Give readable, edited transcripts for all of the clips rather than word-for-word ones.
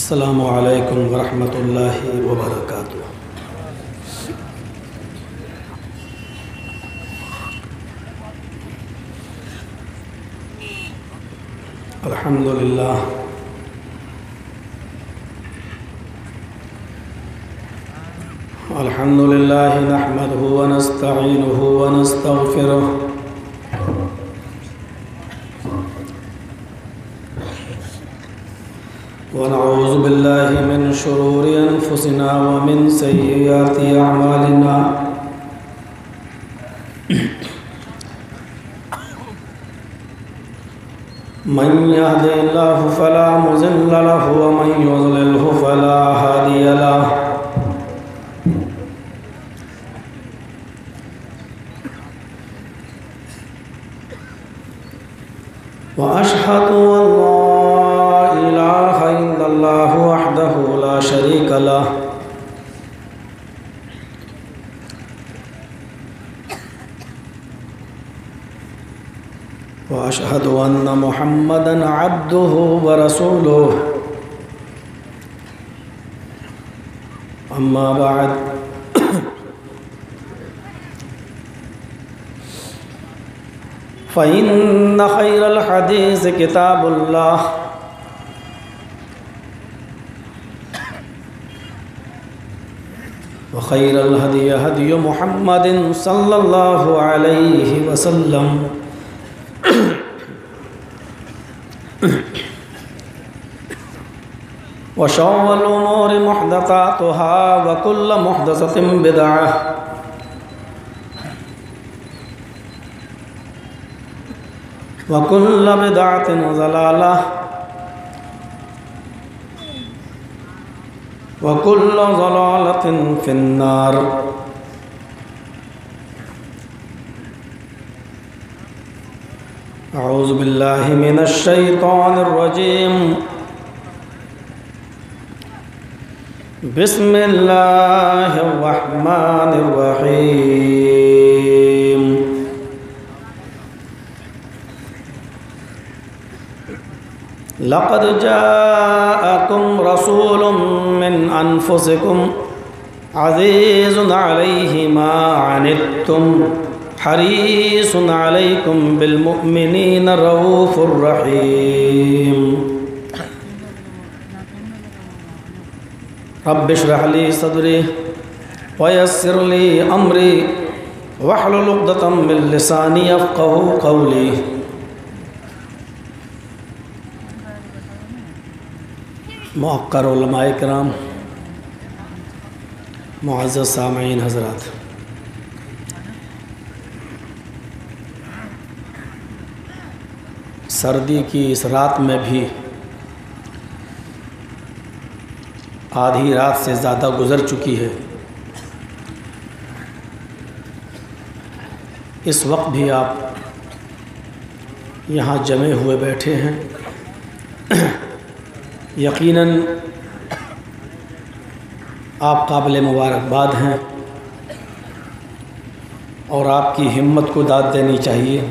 السلام علیکم ورحمۃ اللہ وبرکاتہ۔ الحمد للہ نحمده ونستعینه ونستغفره ونعوذ باللہ من شرور انفسنا ومن سیئات اعمالنا من يهد الله فلا مضل له ومن يضلل فلا هادي له وأشهد أن لا إله إلا الله وحده لا شريك له وأشهد أن محمدًا عبده ورسوله أما بعد فإن خير الحديث كتاب الله وخير الهدي هدي محمد صلى الله عليه وسلم وشر الأمور محدثاتها وكل محدثة بدعة وكل بدعة ضلالة وكل ضلالة في النار۔ أعوذ بالله من الشيطان الرجيم۔ بسم الله الرحمن الرحيم۔ لقد جاءكم رسول من أنفسكم عزيز عليه ما عنتم حريص عليكم بالمؤمنين رؤوف رحيم۔ رب اشرح لي صدري ويسر لي أمري واحلل عقدة من لساني يفقهوا قولي۔ معقر علماء کرام، معزز سامعین حضرات، سردی کی اس رات میں بھی آدھی رات سے زیادہ گزر چکی ہے، اس وقت بھی آپ یہاں جمع ہوئے بیٹھے ہیں۔ یقیناً آپ قابل مبارکباد ہیں اور آپ کی ہمت کو داد دینی چاہیے۔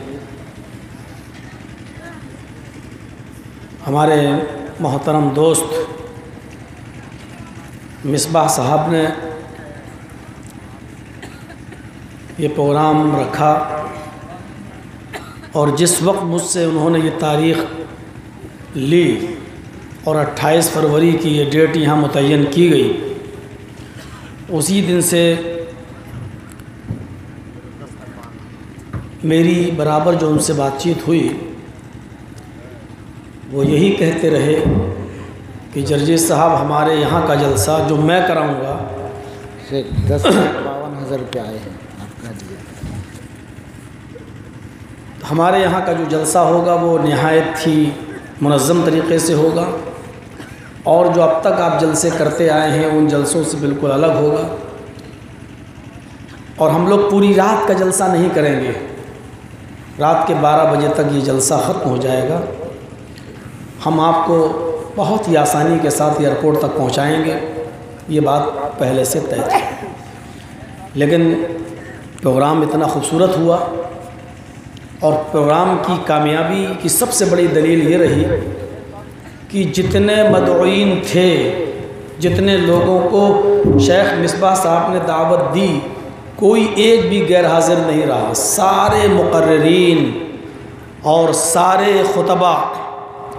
ہمارے محترم دوست مصباح صاحب نے یہ پروگرام رکھا اور جس وقت مجھ سے انہوں نے یہ تاریخ لی اور 28 فروری کی یہ ڈیٹ یہاں متعین کی گئی، اسی دن سے میری برابر جو ان سے بات چیت ہوئی وہ یہی کہتے رہے کہ جرجیت صاحب ہمارے یہاں کا جلسہ جو میں کراؤں گا 52,000 روپے آئے ہیں آپ کا دیا، ہمارے یہاں کا جو جلسہ ہوگا وہ نہایت ہی منظم طریقے سے ہوگا اور جو اب تک آپ جلسے کرتے آئے ہیں ان جلسوں سے بالکل الگ ہوگا، اور ہم لوگ پوری رات کا جلسہ نہیں کریں گے، رات کے 12 بجے تک یہ جلسہ ختم ہو جائے گا۔ ہم آپ کو بہت ہی آسانی کے ساتھ ایئرپورٹ تک پہنچائیں گے، یہ بات پہلے سے طے تھی، لیکن پروگرام اتنا خوبصورت ہوا اور پروگرام کی کامیابی کی سب سے بڑی دلیل یہ رہی کہ جتنے مدعوین تھے، جتنے لوگوں کو شیخ مصباح صاحب نے دعوت دی، کوئی ایک بھی غیر حاضر نہیں رہا۔ سارے مقررین اور سارے خطبہ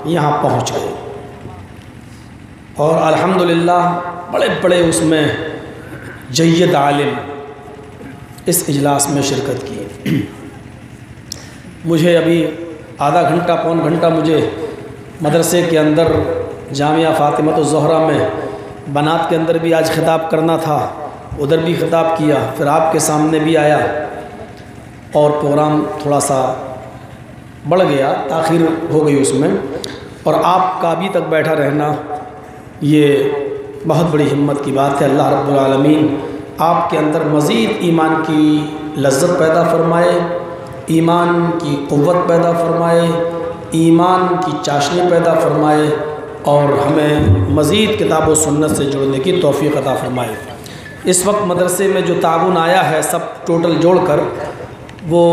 یہاں پہنچ گئے، اور الحمدللہ بڑے بڑے اس میں جید عالم اس اجلاس میں شرکت کی۔ مجھے ابھی آدھا گھنٹہ پون گھنٹہ مجھے مدرسے کے اندر جامعہ فاطمۃ الزہرا میں بنات کے اندر بھی آج خطاب کرنا تھا، ادھر بھی خطاب کیا، پھر آپ کے سامنے بھی آیا، اور پروگرام تھوڑا سا بڑھ گیا، تاخیر ہو گئی اس میں، اور آپ کا ابھی تک بیٹھا رہنا یہ بہت بڑی ہمت کی بات ہے۔ اللہ رب العالمین آپ کے اندر مزید ایمان کی لذت پیدا فرمائے، ایمان کی قوت پیدا فرمائے، ایمان کی چاشنی پیدا فرمائے، اور ہمیں مزید کتاب و سنت سے جڑنے کی توفیق عطا فرمائے۔ اس وقت مدرسے میں جو تعاون آیا ہے سب ٹوٹل جوڑ کر وہ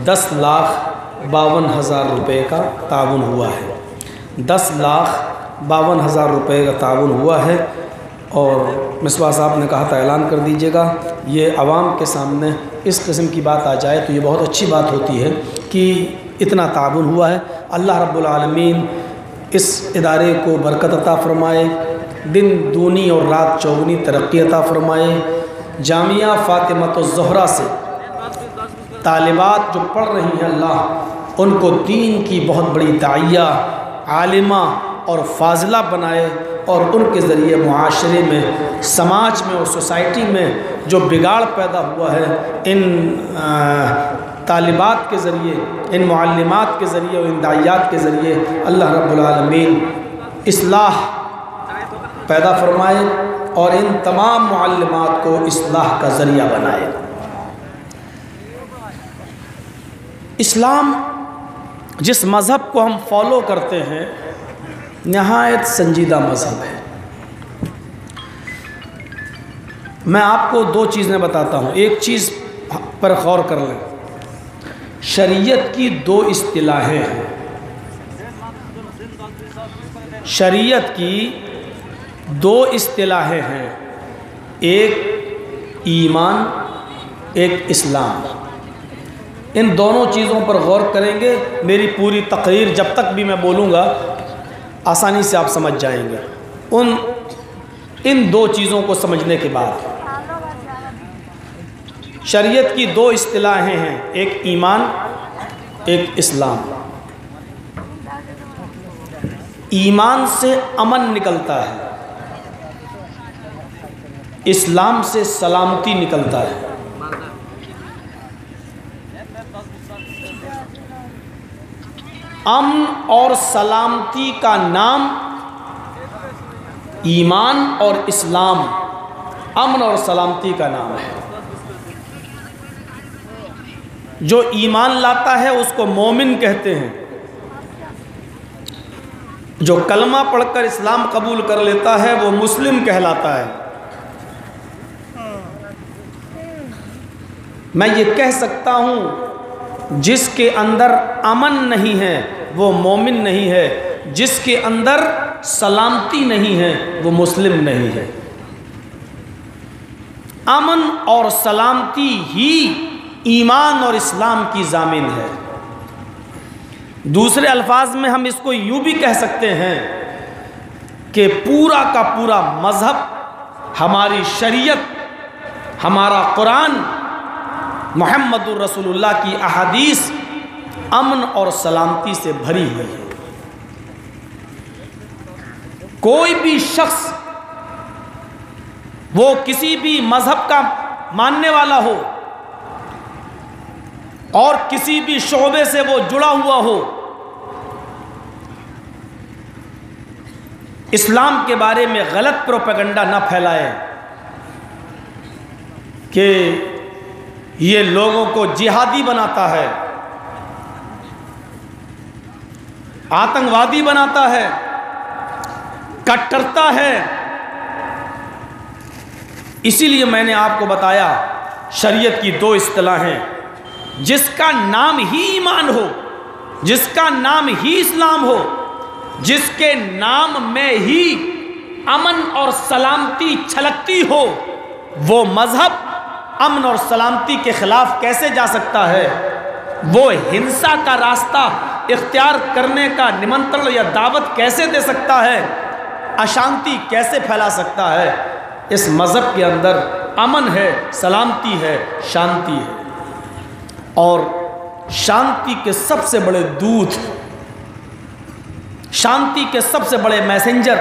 10,52,000 روپے کا تعاون ہوا ہے، 10,52,000 روپے کا تعاون ہوا ہے۔ اور مصباح صاحب نے کہا تھا اعلان کر دیجیے گا، یہ عوام کے سامنے اس قسم کی بات آ جائے تو یہ بہت اچھی بات ہوتی ہے کہ اتنا تعاون ہوا ہے۔ اللہ رب العالمین اس ادارے کو برکت عطا فرمائے، دن دونی اور رات چوگنی ترقی عطا فرمائے۔ جامعہ فاطمۃ الزہرا سے طالبات جو پڑھ رہی ہیں، اللہ ان کو دین کی بہت بڑی داعیہ، عالمہ اور فاضلہ بنائے، اور ان کے ذریعے معاشرے میں، سماج میں اور سوسائٹی میں جو بگاڑ پیدا ہوا ہے، ان طالبات کے ذریعے، ان معلمات کے ذریعے اور ان داعیات کے ذریعے اللہ رب العالمین اصلاح پیدا فرمائے، اور ان تمام معلمات کو اصلاح کا ذریعہ بنائے۔ اسلام جس مذہب کو ہم فالو کرتے ہیں نہایت سنجیدہ مذہب ہے۔ میں آپ کو دو چیزیں بتاتا ہوں، ایک چیز پر غور کر لیں۔ شریعت کی دو اصطلاحیں ہیں، شریعت کی دو اصطلاحیں ہیں، ایک ایمان، ایک اسلام۔ ان دونوں چیزوں پر غور کریں گے، میری پوری تقریر جب تک بھی میں بولوں گا آسانی سے آپ سمجھ جائیں گے۔ ان دو چیزوں کو سمجھنے کے بعد شریعت کی دو اصطلاحیں ہیں، ایک ایمان، ایک اسلام۔ ایمان سے امن نکلتا ہے، اسلام سے سلامتی نکلتا ہے۔ امن اور سلامتی کا نام ایمان اور اسلام، امن اور سلامتی کا نام ہے۔ جو ایمان لاتا ہے اس کو مومن کہتے ہیں، جو کلمہ پڑھ کر اسلام قبول کر لیتا ہے وہ مسلم کہلاتا ہے۔ میں یہ کہہ سکتا ہوں جس کے اندر امن نہیں ہے وہ مومن نہیں ہے، جس کے اندر سلامتی نہیں ہے وہ مسلم نہیں ہے۔ امن اور سلامتی ہی ایمان اور اسلام کی ضامن ہے۔ دوسرے الفاظ میں ہم اس کو یوں بھی کہہ سکتے ہیں کہ پورا کا پورا مذہب، ہماری شریعت، ہمارا قرآن، محمد الرسول اللہ کی احادیث امن اور سلامتی سے بھری ہوئی ہے۔ کوئی بھی شخص وہ کسی بھی مذہب کا ماننے والا ہو اور کسی بھی شعبے سے وہ جڑا ہوا ہو، اسلام کے بارے میں غلط پروپیگنڈا نہ پھیلائے کہ یہ لوگوں کو جہادی بناتا ہے، آتنکوادی بناتا ہے، کٹرتا ہے۔ اسی لیے میں نے آپ کو بتایا شریعت کی دو اصطلاحیں، جس کا نام ہی ایمان ہو، جس کا نام ہی اسلام ہو، جس کے نام میں ہی امن اور سلامتی چھلکتی ہو، وہ مذہب امن اور سلامتی کے خلاف کیسے جا سکتا ہے؟ وہ ہنسا کا راستہ اختیار کرنے کا نمنترن یا دعوت کیسے دے سکتا ہے؟ اشانتی کیسے پھیلا سکتا ہے؟ اس مذہب کے اندر امن ہے، سلامتی ہے، شانتی ہے، اور شانتی کے سب سے بڑے دودھ، شانتی کے سب سے بڑے میسنجر،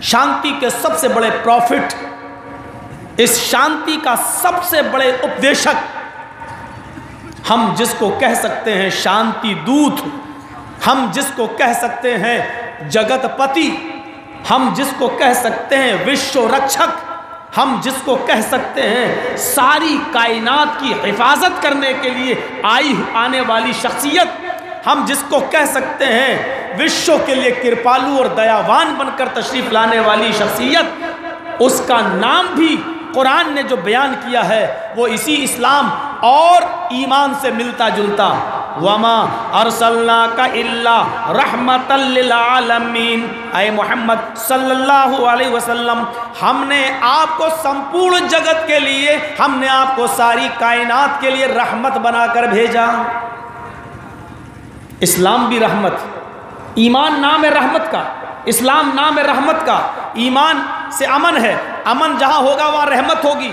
شانتی کے سب سے بڑے پروفٹ، اس شانتی کا سب سے بڑے اپدیشک، ہم جس کو کہہ سکتے ہیں شانتی دودھ، ہم جس کو کہہ سکتے ہیں جگت پتی، ہم جس کو کہہ سکتے ہیں وشو رکشک، ہم جس کو کہہ سکتے ہیں ساری کائنات کی حفاظت کرنے کے لیے آنے والی شخصیت، ہم جس کو کہہ سکتے ہیں وشو کے لیے کرپالو اور دیاوان بن کر تشریف لانے والی شخصیت، اس کا نام بھی قرآن نے جو بیان کیا ہے وہ اسی اسلام اور ایمان سے ملتا جلتا، وَمَا أَرْسَلْنَاكَ إِلَّا رَحْمَةً لِّلْعَالَمِينَ، اے محمد صلی اللہ علیہ وسلم، ہم نے آپ کو سمپورن جگت کے لیے، ہم نے آپ کو ساری کائنات کے لیے رحمت بنا کر بھیجا۔ اسلام بھی رحمت، ایمان نام ہے رحمت کا، اسلام نام ہے رحمت کا، ایمان سے امن ہے، امن جہاں ہوگا وہاں رحمت ہوگی،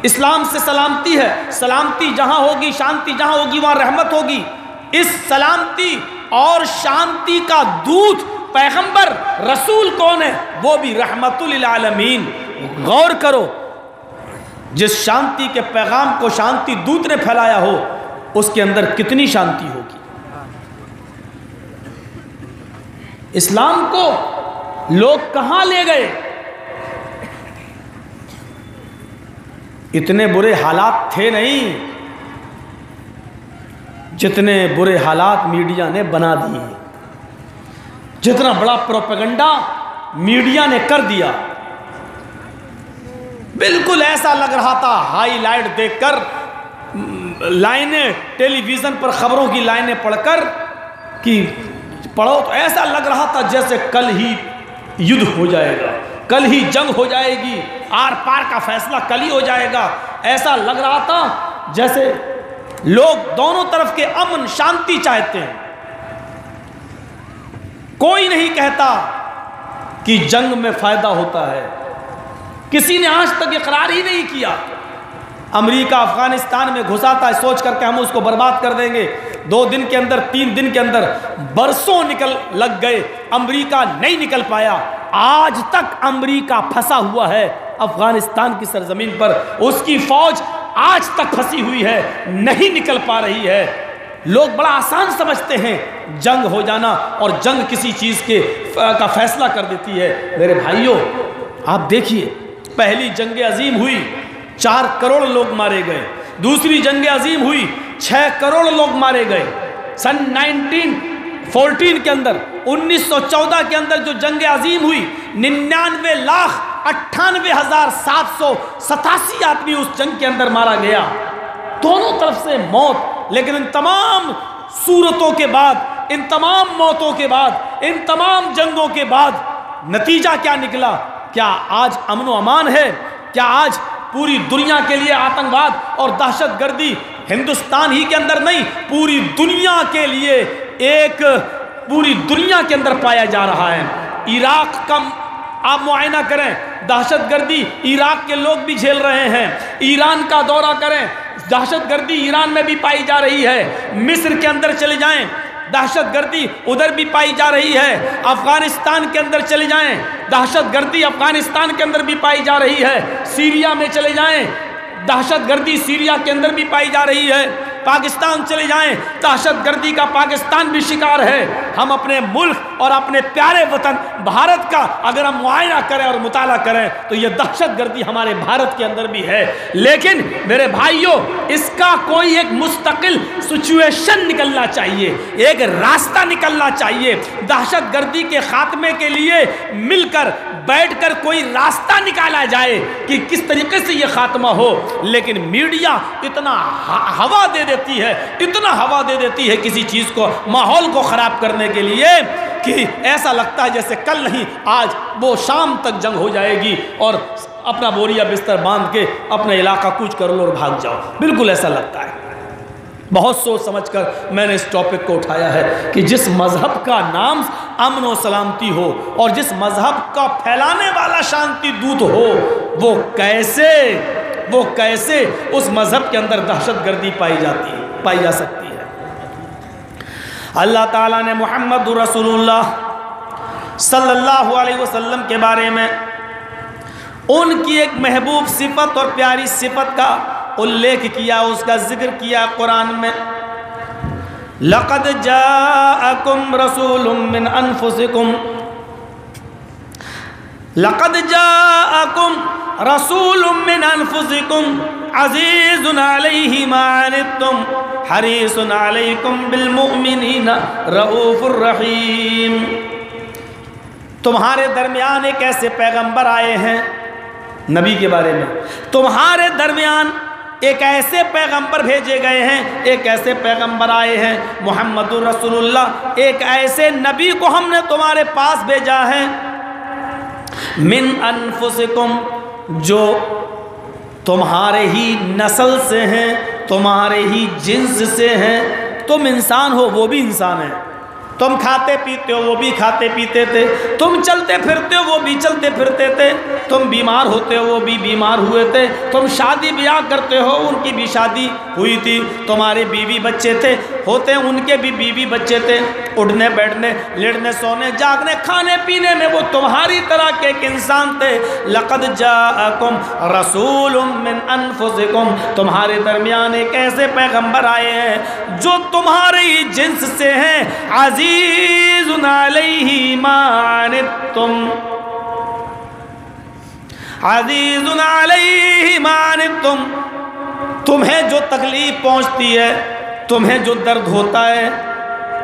اسلام سے سلامتی ہے، سلامتی جہاں ہوگی، شانتی جہاں ہوگی وہاں رحمت ہوگی۔ اس سلامتی اور شانتی کا دودھ پیغمبر رسول کون ہے؟ وہ بھی رحمت للعالمین۔ غور کرو، جس شانتی کے پیغام کو شانتی دودھ نے پھیلایا ہو اس کے اندر کتنی شانتی ہوگی۔ اسلام کو لوگ کہاں لے گئے؟ اتنے برے حالات تھے نہیں جتنے برے حالات میڈیا نے بنا دیے، جتنا بڑا پروپیگنڈا میڈیا نے کر دیا، بالکل ایسا لگ رہا تھا ہائی لائٹ دیکھ کر، لائنیں ٹیلی ویژن پر خبروں کی لائنیں پڑھ کر کہ پڑھو تو ایسا لگ رہا تھا جیسے کل ہی یدھ ہو جائے گا، کل ہی جنگ ہو جائے گی، آر پار کا فیصلہ کل ہی ہو جائے گا۔ ایسا لگ رہا تھا جیسے لوگ دونوں طرف کے امن شانتی چاہتے ہیں۔ کوئی نہیں کہتا کہ جنگ میں فائدہ ہوتا ہے، کسی نے آج تک اقرار ہی نہیں کیا۔ امریکہ افغانستان میں گھسا تھا سوچ کر کے ہم اس کو برباد کر دیں گے، 2 دن کے اندر 3 دن کے اندر برسوں لگ گئے، امریکہ نہیں نکل پایا۔ آج تک امریکہ پھنسا ہوا ہے افغانستان کی سرزمین پر، اس کی فوج آج تک پھنسی ہوئی ہے، نہیں نکل پا رہی ہے۔ لوگ بڑا آسان سمجھتے ہیں جنگ ہو جانا، اور جنگ کسی چیز کا فیصلہ کر دیتی ہے۔ میرے بھائیوں آپ دیکھیے، پہلی جنگ عظیم ہوئی 4 کروڑ لوگ مارے گئے، دوسری جنگ عظیم ہوئی 6 کروڑ لوگ مارے گئے۔ سن 1914 کے اندر 1914 کے اندر جو جنگ عظیم ہوئی 99,98,787 آدمی اس جنگ کے اندر مارا گیا، دونوں طرف سے موت۔ لیکن ان تمام صورتوں کے بعد، ان تمام موتوں کے بعد، ان تمام جنگوں کے بعد نتیجہ کیا نکلا؟ کیا آج امن و امان ہے؟ کیا آج پوری دنیا کے لیے آتنکواد اور دہشت گردی ہندوستان ہی کے اندر نہیں، پوری دنیا کے لیے پوری دنیا کے اندر پایا جا رہا ہے؟ عراق کا آپ معائنہ کریں، دہشت گردی عراق کے لوگ بھی جھیل رہے ہیں۔ ایران کا دورہ کریں، دہشت گردی ایران میں بھی پائی جا رہی ہے۔ مصر کے اندر چلے جائیں، دہشت گردی ادھر بھی پائی جا رہی ہے۔ افغانستان کے اندر چلے جائیں، دہشت گردی افغانستان کے اندر بھی پائی جا رہی ہے۔ سیریا میں چلے جائیں، دہشت گردی سیریا کے اندر بھی پائی جا رہی ہے۔ پاکستان چلے جائیں، دہشت گردی کا پاکستان بھی شکار ہے۔ ہم اپنے ملک اور اپنے پیارے وطن بھارت کا اگر ہم معائنہ کریں اور مطالعہ کریں تو یہ دہشت گردی ہمارے بھارت کے اندر بھی ہے۔ لیکن میرے بھائیوں، اس کا کوئی ایک مستقل سچویشن نکلنا چاہیے، ایک راستہ نکلنا چاہیے۔ دہشت گردی کے خاتمے کے لیے مل کر بیٹھ کر کوئی راستہ نکالا جائے کہ کس طریقے سے یہ خاتمہ ہو۔ لیکن میڈیا اتنا ہوا دے دیتی ہے، اتنا ہوا دے دیتی ہے کسی چیز کو، ماحول کو خراب کرنے کے لیے، کہ ایسا لگتا ہے جیسے کل نہیں آج وہ شام تک جنگ ہو جائے گی اور اپنا بوریا بستر باندھ کے اپنا علاقہ کوچ کر لو اور بھاگ جاؤ، بالکل ایسا لگتا ہے۔ بہت سوچ سمجھ کر میں نے اس ٹاپک کو اٹھایا ہے کہ جس مذہب کا نام امن و سلامتی ہو اور جس مذہب کا پھیلانے والا شانتی دوت ہو، وہ کیسے اس مذہب کے اندر دہشت گردی پائی جا سکتی ہے۔ اللہ تعالیٰ نے محمد رسول اللہ صلی اللہ علیہ وسلم کے بارے میں ان کی ایک محبوب صفت اور پیاری صفت کا الیکھ کیا، اس کا ذکر کیا قرآن میں۔ لَقَدْ جَاءَكُمْ رَسُولٌ مِّنْ أَنفُسِكُمْ لَقَدْ جَاءَكُمْ رَسُولٌ مِّنْ أَنفُسِكُمْ عَزِيزٌ عَلَيْهِ مَا عَنِتُّمْ حَرِيصٌ عَلَيْكُمْ بِالْمُؤْمِنِينَ رَءُوفٌ رَحِيمٌ۔ تمہارے درمیان ایک ایسے پیغمبر آئے ہیں، نبی کے بارے میں، تمہارے درمیان ایک ایسے پیغمبر بھیجے گئے ہیں، ایک ایسے پیغمبر آئے ہیں محمد رسول اللہ، ایک ایسے نبی کو ہم نے تمہارے پاس بھیجا ہے، من انفسکم، جو تمہارے ہی نسل سے ہیں، تمہارے ہی جنس سے ہیں۔ تم انسان ہو، وہ بھی انسان ہے، تم کھاتے پیتے ہو، وہ بھی کھاتے پیتے تھے، تم چلتے پھرتے ہو، وہ بھی چلتے پھرتے تھے، تم بیمار ہوتے ہو، وہ بھی بیمار ہوئے تھے، تم شادی بیاہ کرتے ہو، ان کی بھی شادی ہوئی تھی، تمہارے بیوی بچے تھے ہوتے ہیں، ان کے بھی بیوی بچے تھے، اٹھنے بیٹھنے لیٹنے سونے جاگنے کھانے پینے میں وہ تمہاری طرح کے ایک انسان تھے۔ لقد جاءکم رسول من انفسکم، تمہارے درمیان ایک ایسے پیغمبر آئے ہیں جو تمہارے ہی جنس سے ہیں، عزیز علیہ ما عنتم، عزیز علیہ ما عنتم، تمہیں جو تکلیف پہنچتی ہے، تمہیں جو درد ہوتا ہے،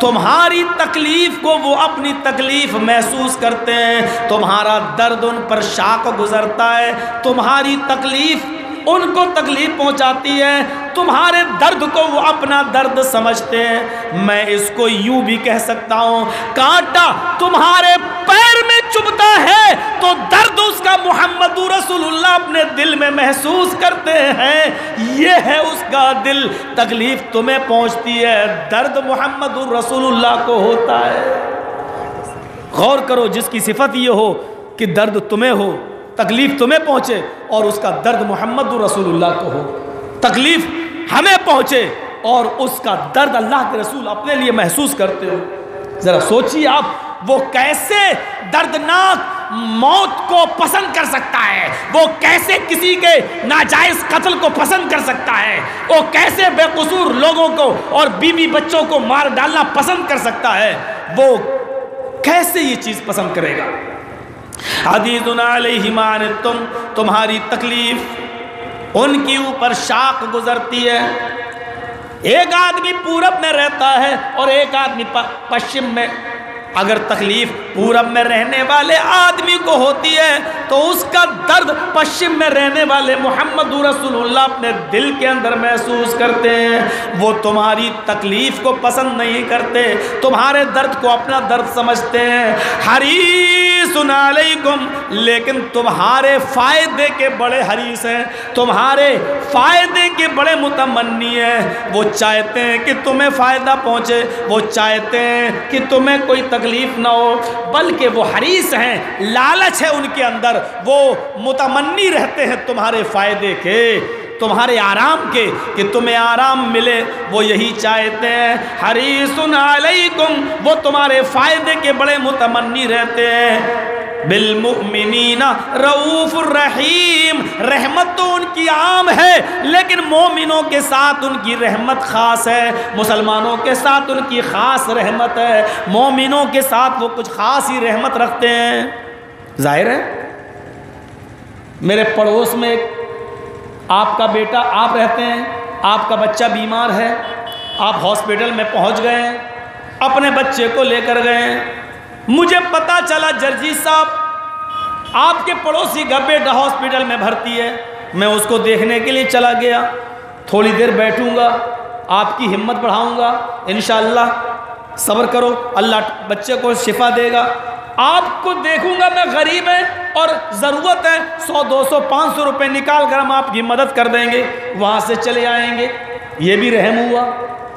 تمہاری تکلیف کو وہ اپنی تکلیف محسوس کرتے ہیں، تمہارا درد ان پر شاق گزرتا ہے، تمہاری تکلیف ان کو تکلیف پہنچاتی ہے، تمہارے درد کو وہ اپنا درد سمجھتے ہیں۔ میں اس کو یوں بھی کہہ سکتا ہوں، کانٹا تمہارے پیر میں چبھتا ہے تو درد اس کا محمد رسول اللہ اپنے دل میں محسوس کرتے ہیں، یہ ہے اس کا دل، تکلیف تمہیں پہنچتی ہے، درد محمد رسول اللہ کو ہوتا ہے۔ غور کرو، جس کی صفت یہ ہو کہ درد تمہیں ہو، تکلیف تمہیں پہنچے اور اس کا درد محمد رسول اللہ کو ہو، تکلیف ہمیں پہنچے اور اس کا درد اللہ کے رسول اپنے لیے محسوس کرتے ہو، ذرا سوچیے آپ، وہ کیسے دردناک موت کو پسند کر سکتا ہے، وہ کیسے کسی کے ناجائز قتل کو پسند کر سکتا ہے، وہ کیسے بے قصور لوگوں کو اور بیوی بچوں کو مار ڈالنا پسند کر سکتا ہے، وہ کیسے یہ چیز پسند کرے گا؟ عزیز علیہ ما عنتم، تمہاری تکلیف ان کی اوپر شاق گزرتی ہے۔ ایک آدمی پورب میں رہتا ہے اور ایک آدمی پشچم میں، اگر تکلیف پورب میں رہنے والے آدمی کو ہوتی ہے تو اس کا درد پشچم میں رہنے والے محمد رسول اللہ اپنے دل کے اندر محسوس کرتے ہیں، وہ تمہاری تکلیف کو پسند نہیں کرتے، تمہارے درد کو اپنا درد سمجھتے ہیں۔ حریص علیکم، لیکن تمہارے فائدے کے بڑے حریص ہیں، تمہارے فائدے کے بڑے متمنی ہیں، وہ چاہتے ہیں کہ تمہیں فائدہ پہنچے، وہ چاہتے ہیں کہ تمہیں کوئی تکلیف نہ ہو، بلکہ وہ حریص ہیں، لالچ ہے ان کے اندر، وہ متمنی رہتے ہیں تمہارے فائدے کے، تمہارے آرام کے، کہ تمہیں آرام ملے، وہ یہی چاہتے ہیں۔ حریص علیکم، وہ تمہارے فائدے کے بڑے متمنی رہتے ہیں۔ بالمؤمنین رؤوف الرحیم، رحمت تو ان کی عام ہے لیکن مومنوں کے ساتھ ان کی رحمت خاص ہے، مسلمانوں کے ساتھ ان کی خاص رحمت ہے، مومنوں کے ساتھ وہ کچھ خاص ہی رحمت رکھتے ہیں۔ ظاہر ہے میرے پڑوس میں ایک آپ کا بیٹا، آپ رہتے ہیں، آپ کا بچہ بیمار ہے، آپ ہاسپٹل میں پہنچ گئے ہیں، اپنے بچے کو لے کر گئے ہیں، مجھے پتا چلا جرجی صاحب آپ کے پڑوسی کا بیٹا ہاسپٹل میں بھرتی ہے، میں اس کو دیکھنے کے لیے چلا گیا، تھوڑی دیر بیٹھوں گا، آپ کی ہمت بڑھاؤں گا انشاءاللہ، صبر کرو، اللہ بچے کو شفا دے گا۔ آپ کو دیکھوں گا میں غریب ہے اور ضرورت ہے، 100 200 500 روپے نکال کر ہم آپ کی مدد کر دیں گے، وہاں سے چلے آئیں گے۔ یہ بھی رحم ہوا،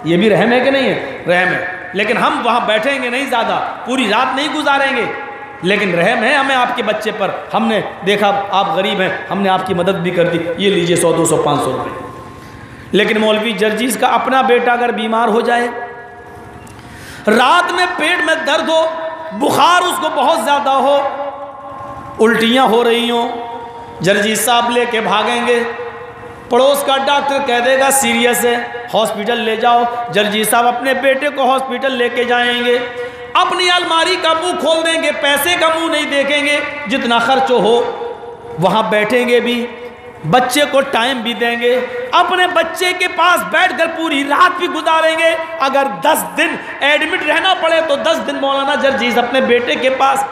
یہ بھی رحم ہے کہ نہیں ہے؟ رحم ہے۔ لیکن ہم وہاں بیٹھیں گے نہیں، زیادہ پوری رات نہیں گزاریں گے، لیکن رحم ہے ہمیں آپ کے بچے پر۔ ہم نے دیکھا آپ غریب ہیں، ہم نے آپ کی مدد بھی کر دی، یہ لیجئے 100 200 500 روپے۔ لیکن مولوی جرجیز کا اپنا بیٹا اگر بیمار ہو جائے، رات میں پیٹ میں درد ہو، بخار اس کو بہت زیادہ ہو، الٹیاں ہو رہی ہوں، جرجیز صاحب لے کے بھاگیں گے، پڑوس کا ڈاکٹر کہہ دے گا سیریس ہے، ہاسپٹل لے جاؤ۔ جرجیز صاحب اپنے بیٹے کو ہاسپٹل لے کے جائیں گے، اپنی الماری کا منہ کھول دیں گے، پیسے کا منہ نہیں دیکھیں گے، جتنا خرچ ہو وہاں بیٹھیں گے بھی، بچے کو ٹائم بھی دیں گے، اپنے بچے کے پاس بیٹھ کر پوری رات بھی گزاریں گے۔ اگر 10 دن ایڈمٹ رہنا پڑے تو 10 دن مولانا جرجیز اپنے بیٹے کے پاس۔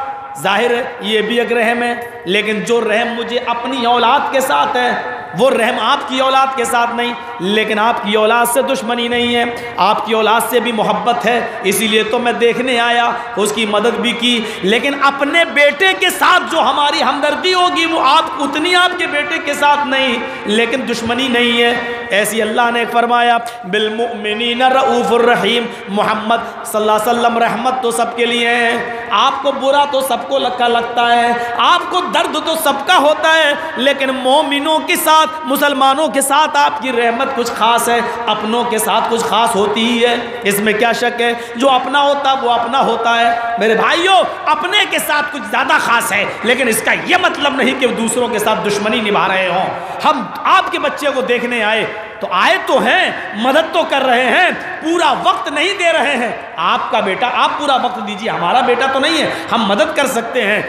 ظاہر ہے یہ بھی ایک رحم ہے، لیکن جو رحم مجھے اپنی اولاد کے ساتھ ہے وہ رحم آپ کی اولاد کے ساتھ نہیں۔ لیکن آپ کی اولاد سے دشمنی نہیں ہے، آپ کی اولاد سے بھی محبت ہے، اسی لیے تو میں دیکھنے آیا، اس کی مدد بھی کی۔ لیکن اپنے بیٹے کے ساتھ جو ہماری ہمدردی ہوگی وہ آپ اتنی آپ کے بیٹے کے ساتھ نہیں، لیکن دشمنی نہیں ہے۔ ایسی اللہ نے فرمایا بالمؤمنین رؤوف الرحیم، محمد صلی اللہ علیہ وسلم رحمت تو سب کے لیے ہے۔ آپ کو برا تو سب کو لگتا ہے، آپ کو درد تو سب کا ہوتا ہے، لیکن مومنوں کے ساتھ، مسلمانوں کے ساتھ آپ کی رحمت کچھ خاص ہے، اپنوں کے ساتھ کچھ خاص ہوتی ہی ہے، اس میں کیا شک ہے؟ جو اپنا ہوتا وہ اپنا ہوتا ہے۔ میرے بھائیوں، اپنے کے ساتھ کچھ زیادہ خاص ہے، لیکن اس کا یہ مطلب نہیں کہ دوسروں کے ساتھ دشمنی نبھا رہے ہوں۔ ہم آپ کے بچے کو دیکھنے آئے تو آئے تو ہیں، مدد تو کر رہے ہیں، پورا وقت نہیں دے رہے ہیں۔ آپ کا بیٹا آپ پورا وقت دیجیے، ہمارا بیٹا تو نہیں ہے، ہم مدد کر سکتے ہیں،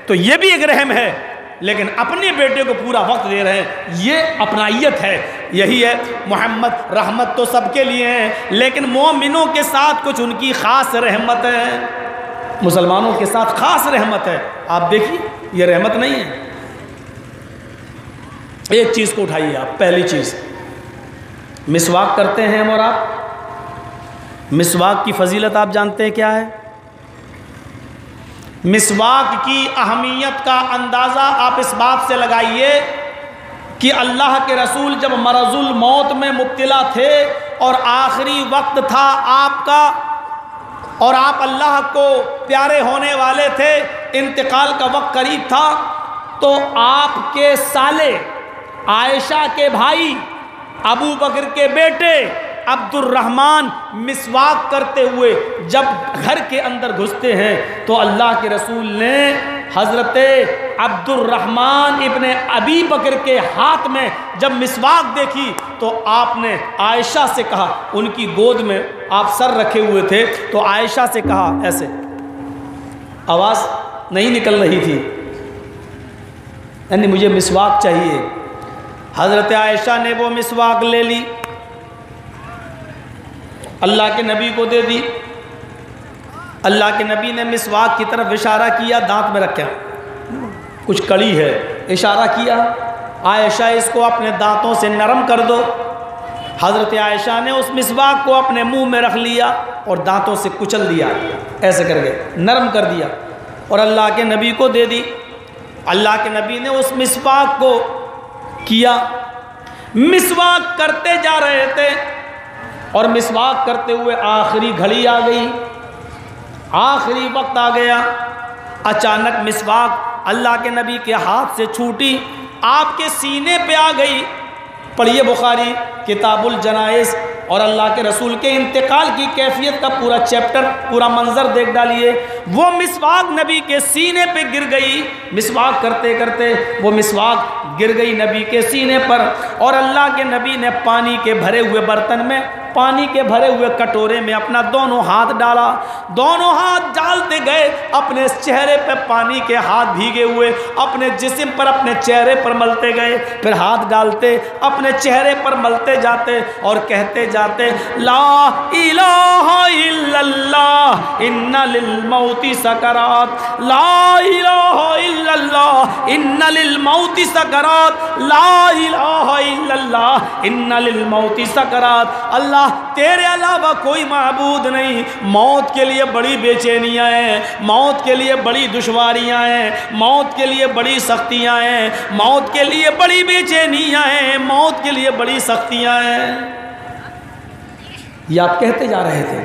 تو یہ بھی ایک رحم ہے، لیکن اپنے بیٹے کو پورا وقت دے رہے ہیں، یہ اپنائیت ہے۔ یہی ہے محمد رحمت تو سب کے لیے ہے، لیکن مومنوں کے ساتھ کچھ ان کی خاص رحمت ہے، مسلمانوں کے ساتھ خاص رحمت ہے۔ آپ دیکھیے یہ رحمت نہیں ہے۔ ایک چیز کو اٹھائیے آپ، پہلی چیز مسواک کرتے ہیں ہم اور آپ، مسواک کی فضیلت آپ جانتے ہیں کیا ہے؟ مسواک کی اہمیت کا اندازہ آپ اس بات سے لگائیے کہ اللہ کے رسول جب مرض الموت میں مبتلا تھے اور آخری وقت تھا آپ کا، اور آپ اللہ کو پیارے ہونے والے تھے، انتقال کا وقت قریب تھا، تو آپ کے سالے عائشہ کے بھائی ابو بکر کے بیٹے عبد الرحمن مسواک کرتے ہوئے جب گھر کے اندر گھستے ہیں تو اللہ کے رسول نے حضرت عبد الرحمن ابن ابی بکر کے ہاتھ میں جب مسواک دیکھی تو آپ نے عائشہ سے کہا، ان کی گود میں آپ سر رکھے ہوئے تھے، تو عائشہ سے کہا، ایسے آواز نہیں نکل رہی تھی، یعنی مجھے مسواک چاہیے۔ حضرت عائشہ نے وہ مسواک لے لی، اللہ کے نبی کو دے دی، اللہ کے نبی نے مسواک کی طرف اشارہ کیا، دانت میں رکھا، کچھ کڑی ہے، اشارہ کیا، عائشہ اس کو اپنے دانتوں سے نرم کر دو۔ حضرت عائشہ نے اس مسواک کو اپنے منہ میں رکھ لیا اور دانتوں سے کچل دیا، ایسے کر کے نرم کر دیا اور اللہ کے نبی کو دے دی۔ اللہ کے نبی نے اس مسواک کو کیا، مسواک کرتے جا رہے تھے اور مسواک کرتے ہوئے آخری گھڑی آ گئی، آخری وقت آ گیا، اچانک مسواک اللہ کے نبی کے ہاتھ سے چھوٹی، آپ کے سینے پہ آ گئی۔ پڑھیے بخاری کتاب الجنائز اور اللہ کے رسول کے انتقال کی کیفیت کا پورا چیپٹر، پورا منظر دیکھ ڈالیے۔ وہ مسواک نبی کے سینے پہ گر گئی، مسواک کرتے کرتے وہ مسواک گر گئی نبی کے سینے پر، اور اللہ کے نبی نے پانی کے بھرے ہوئے برتن میں، پانی کے بھرے ہوئے کٹورے میں اپنا دونوں ہاتھ ڈالا، دونوں ہاتھ ڈالتے گئے، اپنے چہرے پہ پانی کے ہاتھ بھیگے ہوئے اپنے جسم پر، اپنے چہرے پر ملتے گئے، پھر ہاتھ ڈالتے اپنے چہرے پر ملتے جاتے اور کہتے جاتے، لا الہ الا اللہ ان للموت سکرات، لا الہ الا اللہ ان للموت سکرات، لا الہ الا اللہ ان للموت سکرات۔ اللہ تیرے علاوہ کوئی معبود نہیں. موت کے لیے بڑی بے چینیاں ہیں, موت کے لیے بڑی دشواریاں ہیں, موت کے لیے بڑی سختیاں ہیں, موت کے لیے بڑی بے چینیاں ہیں, موت کے لیے بڑی سختیاں ہیں. یہ آپ کہتے جا رہے تھے.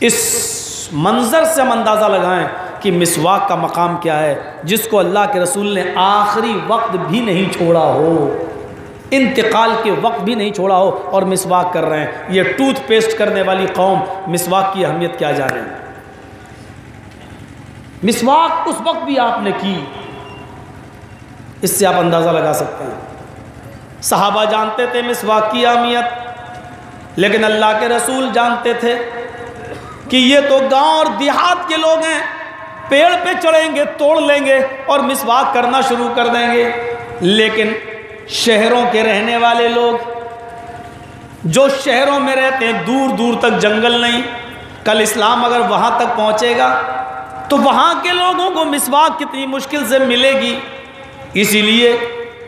اس منظر سے ہم اندازہ لگائیں کہ مسواک کا مقام کیا ہے, جس کو اللہ کے رسول نے آخری وقت بھی نہیں چھوڑا ہو, انتقال کے وقت بھی نہیں چھوڑا ہو, اور مسواک کر رہے ہیں. یہ ٹوتھ پیسٹ کرنے والی قوم مسواک کی اہمیت کیا جانے. مسواک اس وقت بھی آپ نے کی, اس سے آپ اندازہ لگا سکتے ہیں. صحابہ جانتے تھے مسواک کی اہمیت, لیکن اللہ کے رسول جانتے تھے کہ یہ تو گاؤں اور دیہات کے لوگ ہیں, پیڑ پہ چڑھیں گے, توڑ لیں گے اور مسواک کرنا شروع کر دیں گے. لیکن شہروں کے رہنے والے لوگ, جو شہروں میں رہتے ہیں, دور دور تک جنگل نہیں, کل اسلام اگر وہاں تک پہنچے گا تو وہاں کے لوگوں کو مسواک کتنی مشکل سے ملے گی. اسی لیے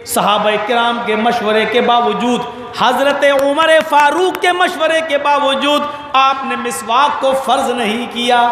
صحابہ کرام کے مشورے کے باوجود, حضرت عمر فاروق کے مشورے کے باوجود آپ نے مسواک کو فرض نہیں کیا,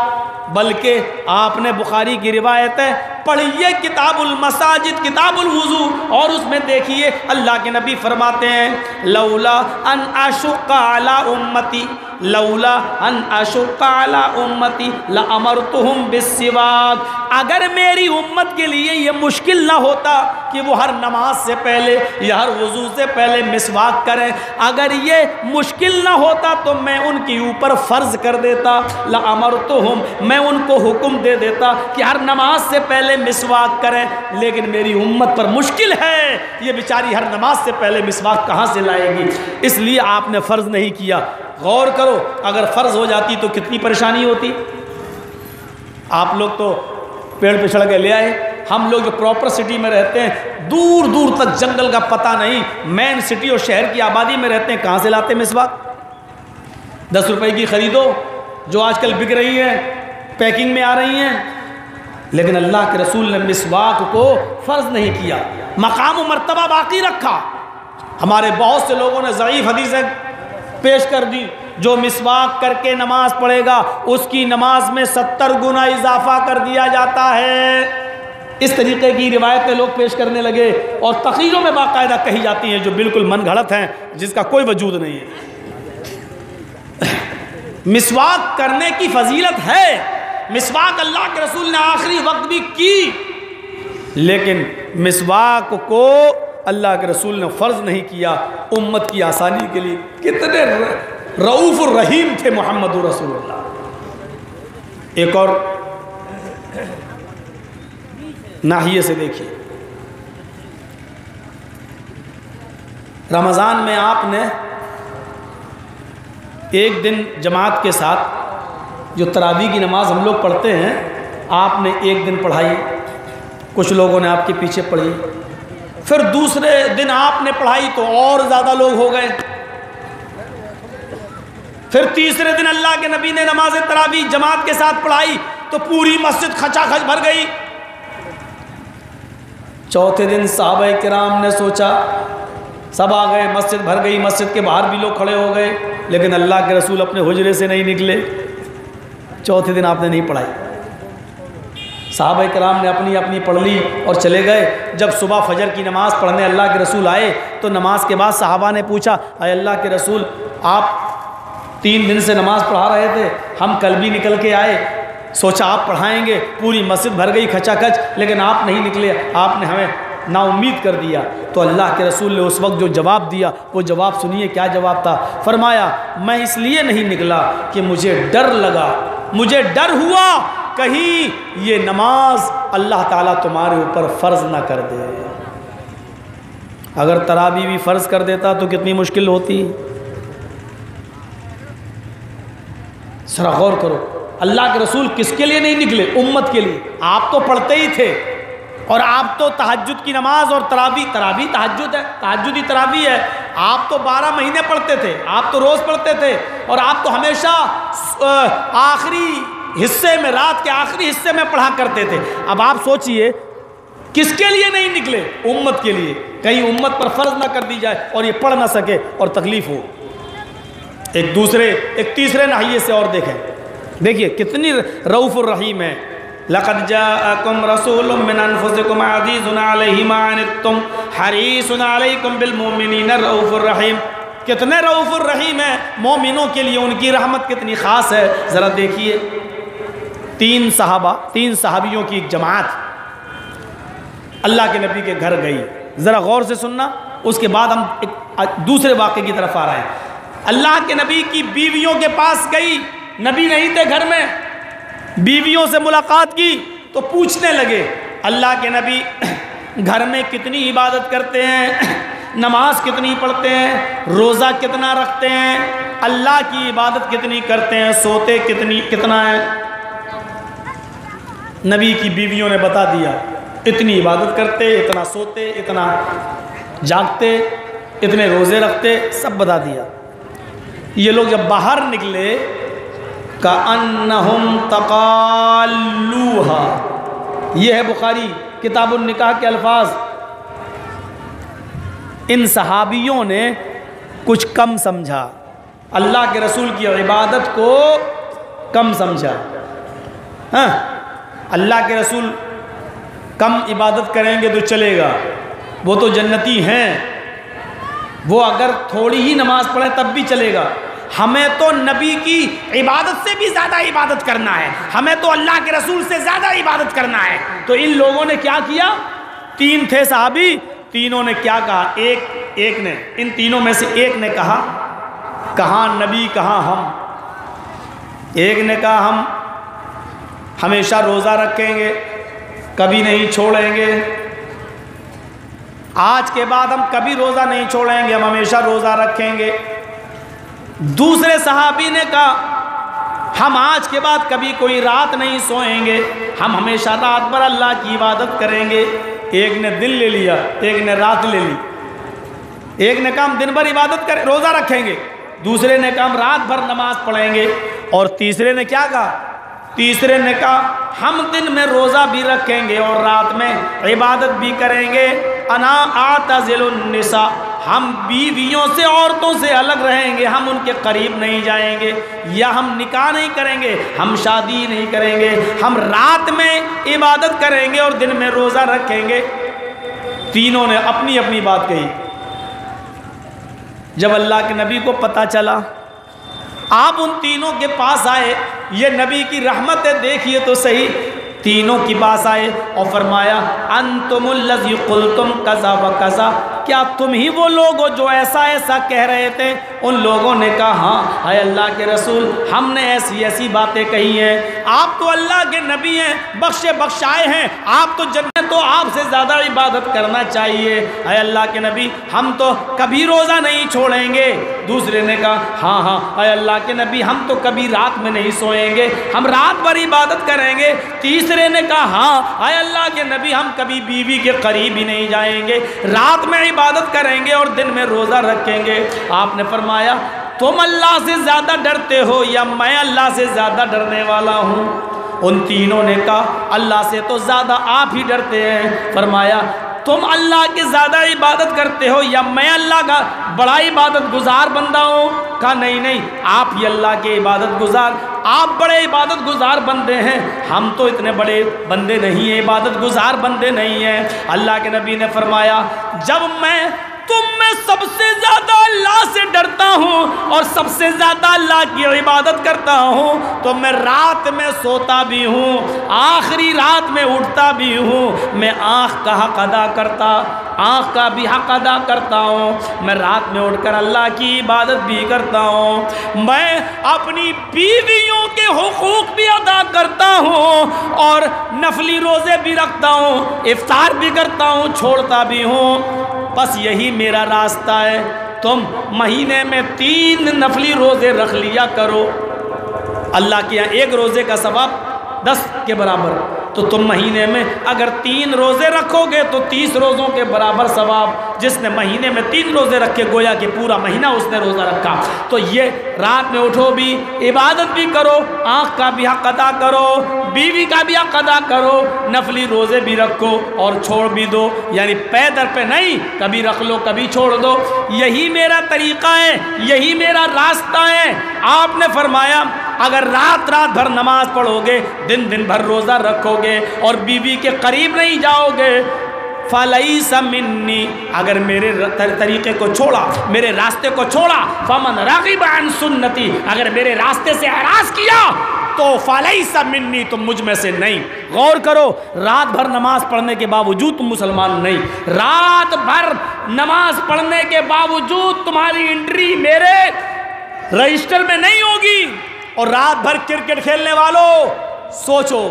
بلکہ آپ نے بخاری کی روایت ہے, پڑھیے کتاب المساجد, کتاب الوضو, اور اس میں دیکھیے اللہ کے نبی فرماتے ہیں لولا ان اشق علی امتی, لولا ان اشق علی امتی لامرتہم بالسواک. اگر میری امت کے لیے یہ مشکل نہ ہوتا کہ وہ ہر نماز سے پہلے یا ہر وضو سے پہلے مسواک کریں, اگر یہ مشکل نہ ہوتا تو میں ان کے اوپر فرض کر دیتا, لامرتہم, میں ان کو حکم دے دیتا کہ ہر نماز سے پہلے مسواک کریں. لیکن میری امت پر مشکل ہے, یہ بیچاری ہر نماز سے پہلے مسواک کہاں سے لائے گی, اس لیے آپ نے فرض نہیں کیا. غور کرو, اگر فرض ہو جاتی تو کتنی پریشانی ہوتی. آپ لوگ تو پیڑ پہ چڑھ کے لے آئے, ہم لوگ جو پراپر سٹی میں رہتے ہیں, دور دور تک جنگل کا پتہ نہیں, مین سٹی اور شہر کی آبادی میں رہتے ہیں, کہاں سے لاتے مسواک؟ 10 روپے کی خریدو, جو آج کل بک رہی ہیں, پیکنگ میں آ رہی ہیں. لیکن اللہ کے رسول نے مسواک کو فرض نہیں کیا, مقام و مرتبہ باقی رکھا. ہمارے بہت سے لوگوں نے ضعیف حدیثیں پیش کر دی, جو مسواک کر کے نماز پڑھے گا اس کی نماز میں 70 گنا اضافہ کر دیا جاتا ہے. اس طریقے کی روایتیں لوگ پیش کرنے لگے, اور تقریروں میں باقاعدہ کہی جاتی ہیں جو بالکل من گھڑت ہیں, جس کا کوئی وجود نہیں ہے. مسواک کرنے کی فضیلت ہے, مسواک اللہ کے رسول نے آخری وقت بھی کی, لیکن مسواک کو اللہ کے رسول نے فرض نہیں کیا امت کی آسانی کے لیے. کتنے رؤوف الرحیم تھے محمد رسول اللہ. ایک اور ناحیے سے دیکھیے, رمضان میں آپ نے ایک دن جماعت کے ساتھ جو تراویح کی نماز ہم لوگ پڑھتے ہیں, آپ نے ایک دن پڑھائی, کچھ لوگوں نے آپ کے پیچھے پڑھی, پھر دوسرے دن آپ نے پڑھائی تو اور زیادہ لوگ ہو گئے, پھر تیسرے دن اللہ کے نبی نے نماز تراویح جماعت کے ساتھ پڑھائی تو پوری مسجد کھچا کھچ بھر گئی. چوتھے دن صحابہ کرام نے سوچا, سب آ گئے, مسجد بھر گئی, مسجد کے باہر بھی لوگ کھڑے ہو گئے, لیکن اللہ کے رسول اپنے حجرے سے نہیں نکلے. چوتھے دن آپ نے نہیں پڑھائی. صحابہ کرام نے اپنی اپنی پڑھ لی اور چلے گئے. جب صبح فجر کی نماز پڑھنے اللہ کے رسول آئے تو نماز کے بعد صحابہ نے پوچھا, اے اللہ کے رسول, آپ 3 دن سے نماز پڑھا رہے تھے, ہم کل بھی نکل کے آئے, سوچا آپ پڑھائیں گے, پوری مسجد بھر گئی کھچا کھچ, لیکن آپ نہیں نکلے, آپ نے ہمیں نا امید کر دیا. تو اللہ کے رسول نے اس وقت جو جواب دیا وہ جواب سنیے کیا جواب تھا. فرمایا, میں اس لیے نہیں نکلا کہ مجھے ڈر لگا, مجھے ڈر ہوا کہیں یہ نماز اللہ تعالیٰ تمہارے اوپر فرض نہ کر دے. اگر تراویح بھی فرض کر دیتا تو کتنی مشکل ہوتی. ذرا غور کرو, اللہ کے رسول کس کے لیے نہیں نکلے؟ امت کے لیے. آپ تو پڑھتے ہی تھے, اور آپ تو تہجد کی نماز اور تراویح تہجد ہے, تہجدی تراویح ہے, آپ تو 12 مہینے پڑھتے تھے, آپ تو روز پڑھتے تھے, اور آپ تو ہمیشہ آخری حصے میں, رات کے آخری حصے میں پڑھا کرتے تھے. اب آپ سوچئے کس کے لیے نہیں نکلے؟ امت کے لیے, کہیں امت پر فرض نہ کر دی جائے اور یہ پڑھ نہ سکے اور تکلیف ہو. ایک تیسرے ناحیے سے اور دیکھیے کتنی رؤوف الرحیم ہے. لقد جاءکم رسول من انفسکم عزیز علیہ ما عنتم حریص علیکم بالمؤمنین رؤوف الرحیم. کتنے رؤوف الرحیم ہے مومنوں کے لیے، ان کی رحمت کتنی خاص ہے. ذرا دیکھیے 3 صحابیوں کی ایک جماعت اللہ کے نبی کے گھر گئی. ذرا غور سے سننا، اس کے بعد ہم ایک دوسرے واقعے کی طرف آ رہے ہیں. اللہ کے نبی کی بیویوں کے پاس گئی، نبی نہیں تھے گھر میں، بیویوں سے ملاقات کی تو پوچھنے لگے اللہ کے نبی گھر میں کتنی عبادت کرتے ہیں، نماز کتنی پڑھتے ہیں، روزہ کتنا رکھتے ہیں، اللہ کی عبادت کتنی کرتے ہیں، سوتے کتنا ہے. نبی کی بیویوں نے بتا دیا اتنی عبادت کرتے، اتنا سوتے، اتنا جاگتے، اتنے روزے رکھتے، سب بتا دیا. یہ لوگ جب باہر نکلے کأنہم تقالوہا، یہ ہے بخاری کتاب النکاح کے الفاظ. ان صحابیوں نے کچھ کم سمجھا، اللہ کے رسول کی عبادت کو کم سمجھا. ہاں اللہ کے رسول کم عبادت کریں گے تو چلے گا، وہ تو جنتی ہیں، وہ اگر تھوڑی ہی نماز پڑھیں تب بھی چلے گا. ہمیں تو نبی کی عبادت سے بھی زیادہ عبادت کرنا ہے، ہمیں تو اللہ کے رسول سے زیادہ عبادت کرنا ہے. تو ان لوگوں نے کیا کیا؟ 3 تھے صحابی، تینوں نے کیا کہا؟ ایک نے، ان تینوں میں سے ایک نے کہا کہاں نبی کہاں ہم. ایک نے کہا ہم ہمیشہ روزہ رکھیں گے، کبھی نہیں چھوڑیں گے، آج کے بعد ہم کبھی روزہ نہیں چھوڑیں گے، ہم ہمیشہ روزہ رکھیں گے. دوسرے صحابی نے کہا ہم آج کے بعد کبھی کوئی رات نہیں سوئیں گے، ہم ہمیشہ رات بھر اللہ کی عبادت کریں گے. ایک نے دن لے لیا، ایک نے رات لے لی. ایک نے کہا ہم دن بھر عبادت کریں، روزہ رکھیں گے، دوسرے نے کہا ہم رات بھر نماز پڑھیں گے، اور تیسرے نے کیا کہا؟ تیسرے نے کہا ہم دن میں روزہ بھی رکھیں گے اور رات میں عبادت بھی کریں گے. انا اعتزل النساء، ہم بیویوں سے، عورتوں سے الگ رہیں گے، ہم ان کے قریب نہیں جائیں گے، یا ہم نکاح نہیں کریں گے، ہم شادی نہیں کریں گے، ہم رات میں عبادت کریں گے اور دن میں روزہ رکھیں گے. تینوں نے اپنی اپنی بات کہی. جب اللہ کے نبی کو پتہ چلا، آپ ان تینوں کے پاس آئے، یہ نبی کی رحمت ہے، دیکھیے تو صحیح. تینوں کے پاس آئے اور فرمایا انتم الذی قلتم کذا و کذا، کیا تم ہی وہ لوگ ہو جو ایسا ایسا کہہ رہے تھے؟ ان لوگوں نے کہا ہاں اے اللہ کے رسول، ہم نے ایسی ایسی باتیں کہی ہیں. آپ تو اللہ کے نبی ہیں، بخشے بخشائے ہیں، آپ تو جنت، تو آپ سے زیادہ عبادت کرنا چاہیے. اے اللہ کے نبی ہم تو کبھی روزہ نہیں چھوڑیں گے. دوسرے نے کہا ہاں اے اللہ کے نبی ہم تو کبھی رات میں نہیں سوئیں گے، ہم رات بھر عبادت کریں گے. تیسرے نے کہا ہاں اے اللہ کے نبی ہم کبھی بیوی کے قریب ہی نہیں جائیں گے، رات میں عبادت کریں گے اور دن میں روزہ رکھیں گے. آپ نے فرمایا تم اللہ سے زیادہ ڈرتے ہو یا میں اللہ سے زیادہ ڈرنے والا ہوں؟ ان تینوں نے کہا اللہ سے تو زیادہ آپ ہی ڈرتے ہیں. فرمایا تم اللہ کے زیادہ عبادت کرتے ہو یا میں اللہ کا بڑا عبادت گزار بندہ ہوں؟ کہا نہیں آپ ہی اللہ کے عبادت گزار، آپ بڑے عبادت گزار بندے ہیں، ہم تو اتنے بڑے بندے نہیں ہیں، عبادت گزار بندے نہیں ہیں. اللہ کے نبی نے فرمایا جب میں تم میں سب سے زیادہ اللہ سے ڈرتا ہوں اور سب سے زیادہ اللہ کی عبادت کرتا ہوں تو میں رات میں سوتا بھی ہوں، آخری رات میں اٹھتا بھی ہوں، میں آنکھ کا حق ادا کرتا، آنکھ کا بھی حق ادا کرتا ہوں، میں رات میں اٹھ کر اللہ کی عبادت بھی کرتا ہوں، میں اپنی بیویوں کے حقوق بھی ادا کرتا ہوں اور نفلی روزے بھی رکھتا ہوں، افطار بھی کرتا ہوں، چھوڑتا بھی ہوں. بس یہی میرا راستہ ہے. تم مہینے میں 3 نفلی روزے رکھ لیا کرو، اللہ کے یہاں ایک روزے کا ثواب 10 کے برابر. تو تم مہینے میں اگر 3 روزے رکھو گے تو 30 روزوں کے برابر ثواب. جس نے مہینے میں 3 روزے رکھے گویا کہ پورا مہینہ اس نے روزہ رکھا. تو یہ رات میں اٹھو بھی عبادت بھی کرو, آنکھ کا بھی حق ادا کرو, بیوی کا بھی حق ادا کرو, نفلی روزے بھی رکھو اور چھوڑ بھی دو, یعنی پے در پہ نہیں, کبھی رکھ لو کبھی چھوڑ دو. یہی میرا طریقہ ہے, یہی میرا راستہ ہے. آپ نے فرمایا اگر رات بھر نماز پڑھو گے, دن بھر روزہ رکھو گے اور بیوی کے قریب نہیں جاؤ گے, فَلَيْسَ مِنِّي, اگر میرے طریقے کو چھوڑا, میرے راستے کو چھوڑا, فَمَنْ رَغِبَ عَنْ سُنَّتِي, اگر میرے راستے سے اعراض کیا تو فَلَيْسَ مِنِّي, تم مجھ میں سے نہیں. غور کرو, رات بھر نماز پڑھنے کے باوجود تم مسلمان نہیں, رات بھر نماز پڑھنے کے باوجود تمہاری انٹری میرے رجسٹر میں نہیں ہوگی. اور رات بھر کرکٹ کھیلنے والوں سوچو,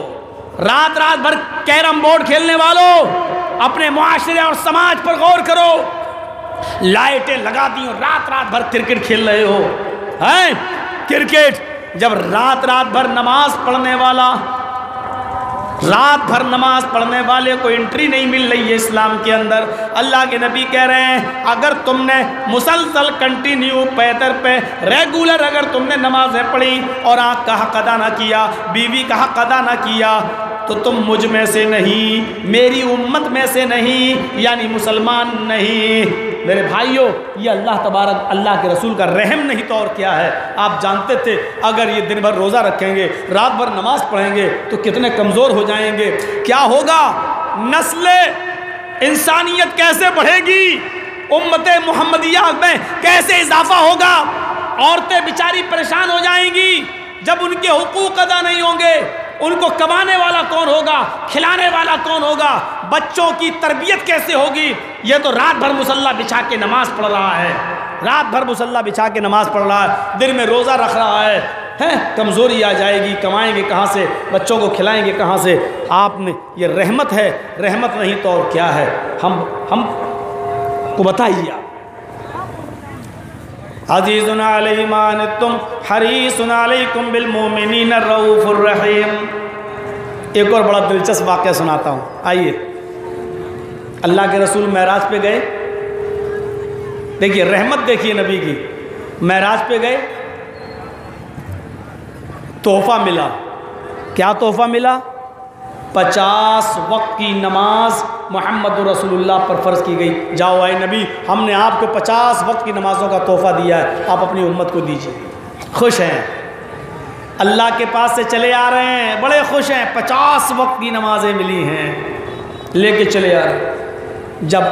رات بھر کیرم بورڈ کھیلنے والوں اپنے معاشرے اور سماج پر غور کرو. لائٹیں لگا دی اور رات بھر کرکٹ کھیل رہے ہو, ہیں کرکٹ. جب رات بھر نماز پڑھنے والا, رات بھر نماز پڑھنے والے کو انٹری نہیں مل رہی ہے اسلام کے اندر, اللہ کے نبی کہہ رہے ہیں اگر تم نے مسلسل کنٹینیو پیدر پہ ریگولر اگر تم نے نمازیں پڑھی اور آنکھ کا حق ادا نہ کیا, بیوی کا حق ادا نہ کیا, تو تم مجھ میں سے نہیں, میری امت میں سے نہیں, یعنی مسلمان نہیں. میرے بھائیوں, یہ اللہ تبارک اللہ کے رسول کا رحم نہیں تو اور کیا ہے. آپ جانتے تھے اگر یہ دن بھر روزہ رکھیں گے, رات بھر نماز پڑھیں گے تو کتنے کمزور ہو جائیں گے. کیا ہوگا, نسل انسانیت کیسے بڑھے گی, امت محمدیہ میں کیسے اضافہ ہوگا. عورتیں بیچاری پریشان ہو جائیں گی جب ان کے حقوق ادا نہیں ہوں گے. ان کو کمانے والا کون ہوگا, کھلانے والا کون ہوگا, بچوں کی تربیت کیسے ہوگی. یہ تو رات بھر مصلی بچھا کے نماز پڑھ رہا ہے, رات بھر مصلی بچھا کے نماز پڑھ رہا ہے, دن میں روزہ رکھ رہا ہے, کمزوری آ جائے گی, کمائیں گے کہاں سے, بچوں کو کھلائیں گے کہاں سے. آپ نے یہ رحمت ہے, رحمت نہیں تو اور کیا ہے. ہم کو بتائیے آپ. عزیز علیہ ما عنتم حریص علیکم بالمؤمنین الرؤوف الرحیم. ایک اور بڑا دلچسپ واقعہ سناتا ہوں, آئیے. اللہ کے رسول معراج پہ گئے, دیکھیے رحمت دیکھیے نبی کی. معراج پہ گئے, تحفہ ملا. کیا تحفہ ملا؟ 50 وقت کی نماز محمد رسول اللہ پر فرض کی گئی. جاؤ اے نبی, ہم نے آپ کو 50 وقت کی نمازوں کا تحفہ دیا ہے, آپ اپنی امت کو دیجیے. خوش ہیں, اللہ کے پاس سے چلے آ رہے ہیں, بڑے خوش ہیں, 50 وقت کی نمازیں ملی ہیں, لے کے چلے آ رہے ہیں. جب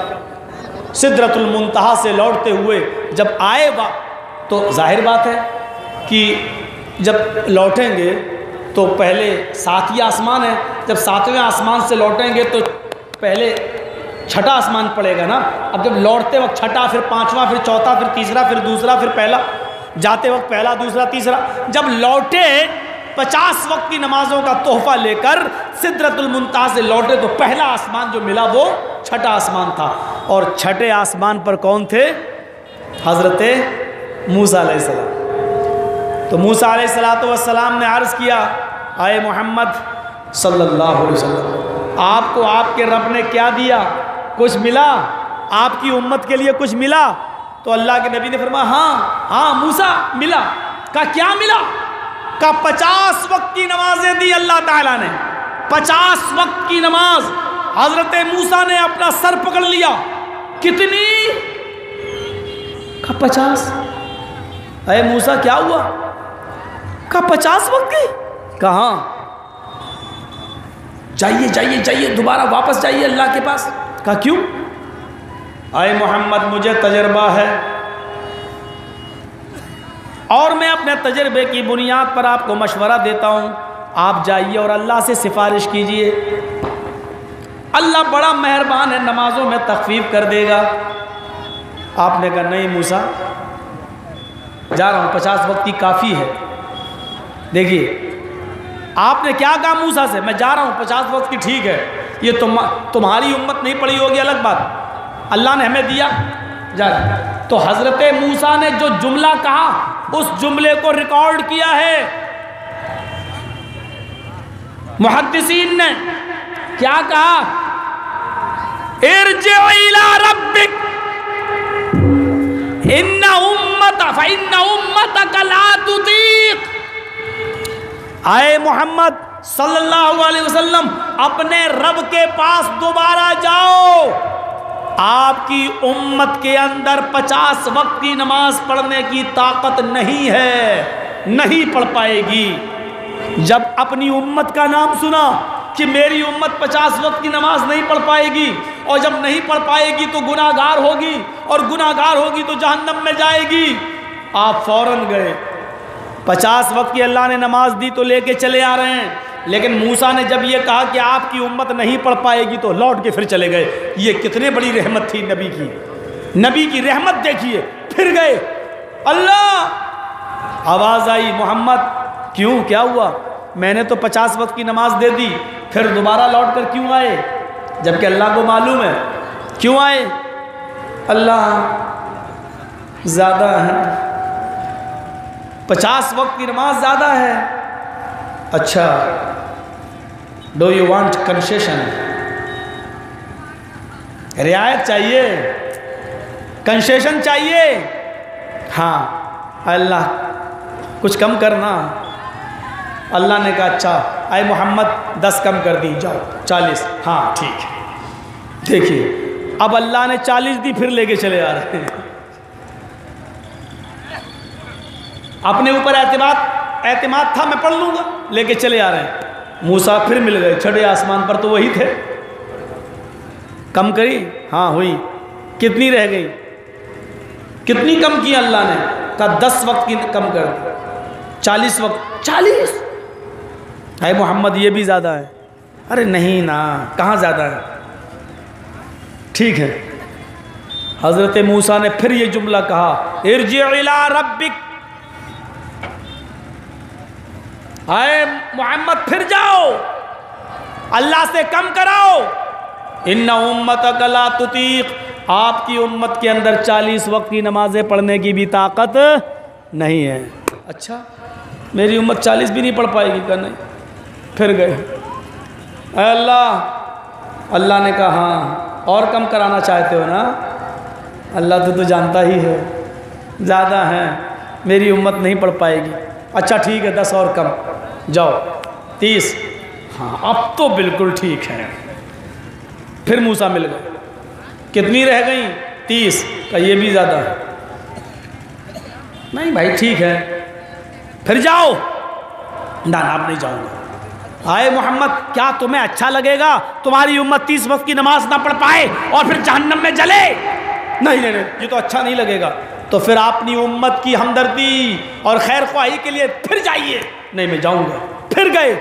سدرۃ المنتہا سے لوٹتے ہوئے جب آئے تو ظاہر بات ہے کہ جب لوٹیں گے تو پہلے 7واں آسمان ہے, جب 7ویں آسمان سے لوٹیں گے تو پہلے 6ٹھا آسمان پڑے گا نا. اب جب لوٹتے وقت 6ٹھا, پھر 5واں, پھر 4تھا, پھر تیسرا, پھر دوسرا, پھر پہلا, جاتے وقت پہلا, دوسرا, تیسرا. جب لوٹے 50 وقت کی نمازوں کا تحفہ لے کر سدرۃ المنتہا سے لوٹے تو پہلا آسمان جو ملا وہ 6ٹھا آسمان تھا. اور 6ٹھے آسمان پر کون تھے؟ حضرت موسیٰ علیہ السلام. تو موسیٰ علیہ السلام نے عرض کیا, اے محمد صلی اللہ علیہ وسلم, آپ کو آپ کے رب نے کیا دیا؟ کچھ ملا؟ آپ کی امت کے لیے کچھ ملا؟ تو اللہ کے نبی نے فرمایا ہاں موسیٰ ملا. کہا کیا ملا؟ کہا 50 وقت کی نمازیں دی اللہ تعالیٰ نے. 50 وقت کی نماز. حضرت موسیٰ نے اپنا سر پکڑ لیا. کتنی؟ کہا 50. اے موسیٰ کیا ہوا؟ کہا 50 وقت کی. کہاں؟ جائیے دوبارہ واپس جائیے اللہ کے پاس. کہا کیوں؟ اے محمد مجھے تجربہ ہے اور میں اپنے تجربے کی بنیاد پر آپ کو مشورہ دیتا ہوں. آپ جائیے اور اللہ سے سفارش کیجئے, اللہ بڑا مہربان ہے, نمازوں میں تخفیف کر دے گا. آپ نے کہا نہیں موسیٰ, جا رہا ہوں, 50 وقت کی کافی ہے. دیکھیے آپ نے کیا کہا موسیٰ سے, میں جا رہا ہوں 50 وقت کی ٹھیک ہے, یہ تمہاری امت نہیں پڑھی ہوگی الگ بات, اللہ نے ہمیں دیا, جا رہا. تو حضرت موسیٰ نے جو جملہ کہا اس جملے کو ریکارڈ کیا ہے. محدثین نے کیا کہا؟ ارجع الی ربک فإن امتک لا تطیق۔ آئے محمد صلی اللہ علیہ وسلم اپنے رب کے پاس دوبارہ جاؤ، آپ کی امت کے اندر 50 وقت کی نماز پڑھنے کی طاقت نہیں ہے، نہیں پڑھ پائے گی۔ جب اپنی امت کا نام سنا کہ میری امت 50 وقت کی نماز نہیں پڑھ پائے گی، اور جب نہیں پڑھ پائے گی تو گناہ گار ہوگی، اور گناہ گار ہوگی تو جہنم میں جائے گی، آپ فوراً گئے۔ 50 وقت کی اللہ نے نماز دی تو لے کے چلے آ رہے ہیں، لیکن موسیٰ نے جب یہ کہا کہ آپ کی امت نہیں پڑھ پائے گی تو لوٹ کے پھر چلے گئے۔ یہ کتنے بڑی رحمت تھی نبی کی رحمت دیکھیے۔ پھر گئے، اللہ آواز آئی، محمد کیوں، کیا ہوا؟ میں نے تو 50 وقت کی نماز دے دی، پھر دوبارہ لوٹ کر کیوں آئے؟ جبکہ اللہ کو معلوم ہے کیوں آئے۔ اللہ زیادہ ہے، 50 وقت کی نماز زیادہ ہے۔ اچھا، ڈو یو وانٹ کنسیشن؟ رعایت چاہیے، کنسیشن چاہیے؟ ہاں اللہ کچھ کم کرنا۔ اللہ نے کہا اچھا اے محمد 10 کم کر دی، جاؤ 40۔ ہاں ٹھیک ہے۔ دیکھیے اب اللہ نے 40 دی، پھر لے کے چلے آ رہے ہیں۔ اپنے اوپر اعتماد تھا، میں پڑھ لوں گا، لے کے چلے آ رہے ہیں۔ موسیٰ پھر مل گئے، چھٹے آسمان پر تو وہی تھے۔ کم کری؟ ہاں ہوئی۔ کتنی رہ گئی؟ کتنی کم کی اللہ نے؟ کہا 10 وقت کی کم کر دی، 40 وقت۔ 40 اے محمد یہ بھی زیادہ ہے۔ ارے نہیں نا، کہاں زیادہ ہے؟ ٹھیک ہے۔ حضرت موسیٰ نے پھر یہ جملہ کہا، ارجع الی ربک، اے محمد پھر جاؤ، اللہ سے کم کراؤ۔ ان امتک لا تطیق، آپ کی امت کے اندر 40 وقت کی نمازیں پڑھنے کی بھی طاقت نہیں ہے۔ اچھا میری امت 40 بھی نہیں پڑھ پائے گی؟ کہ نہیں۔ پھر گئے، اے اللہ نے کہا ہاں اور کم کرانا چاہتے ہو نا؟ اللہ تو جانتا ہی ہے زیادہ ہیں، میری امت نہیں پڑھ پائے گی۔ اچھا ٹھیک ہے 10 اور کم، جاؤ 30۔ ہاں اب تو بالکل ٹھیک ہے۔ پھر موسیٰ مل گئے، کتنی رہ گئیں؟ 30۔ کہ یہ بھی زیادہ ہے۔ نہیں بھائی ٹھیک ہے، پھر جاؤ۔ نہ آپ نہیں جاؤں گا۔ آئے محمد کیا تمہیں اچھا لگے گا تمہاری امت 30 وقت کی نماز نہ پڑھ پائے اور پھر جہنم میں جلے؟ نہیں یہ تو اچھا نہیں لگے گا۔ تو پھر اپنی امت کی ہمدردی اور خیر خواہی کے لیے پھر جائیے۔ نہیں میں جاؤں گا۔ پھر گئے،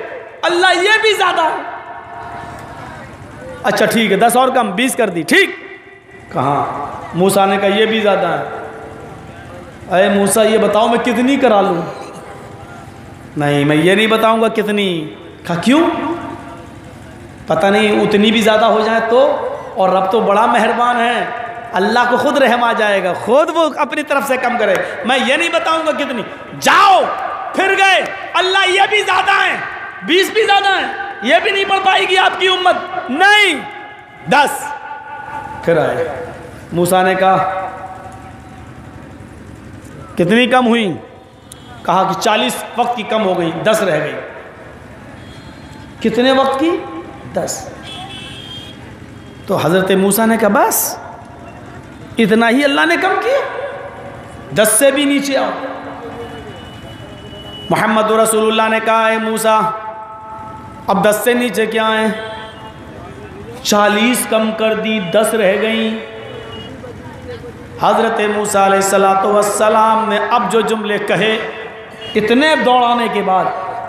اللہ یہ بھی زیادہ ہے۔ اچھا ٹھیک ہے 10 اور کم، 20 کر دی، ٹھیک۔ کہاں؟ موسیٰ نے کہا یہ بھی زیادہ ہے۔ اے موسیٰ یہ بتاؤ میں کتنی کرا لوں؟ نہیں میں یہ نہیں بتاؤں گا کتنی۔ کہا کیوں؟ پتہ نہیں اتنی بھی زیادہ ہو جائے تو، اور رب تو بڑا مہربان ہے، اللہ کو خود رحم آ جائے گا، خود وہ اپنی طرف سے کم کرے۔ میں یہ نہیں بتاؤں گا کتنی۔ جاؤ۔ پھر گئے، اللہ یہ بھی زیادہ ہیں، 20 بھی زیادہ ہیں، یہ بھی نہیں پڑھ پائے گی آپ کی امت۔ نہیں 10۔ پھر آئے، موسیٰ نے کہا کتنی کم ہوئی؟ کہا کہ 40 وقت کی کم ہو گئی، 10 رہ گئی۔ کتنے وقت کی؟ 10۔ تو حضرت موسیٰ نے کہا بس اتنا ہی اللہ نے کم کیا، 10 سے بھی نیچے آؤ۔ محمد رسول اللہ نے کہا اے موسیٰ اب 10 سے نیچے کیا ہیں؟ 40 کم کر دی، 10 رہ گئیں۔ حضرت موسیٰ علیہ السلام نے اب جو جملے کہے، اتنے دوڑانے کے بعد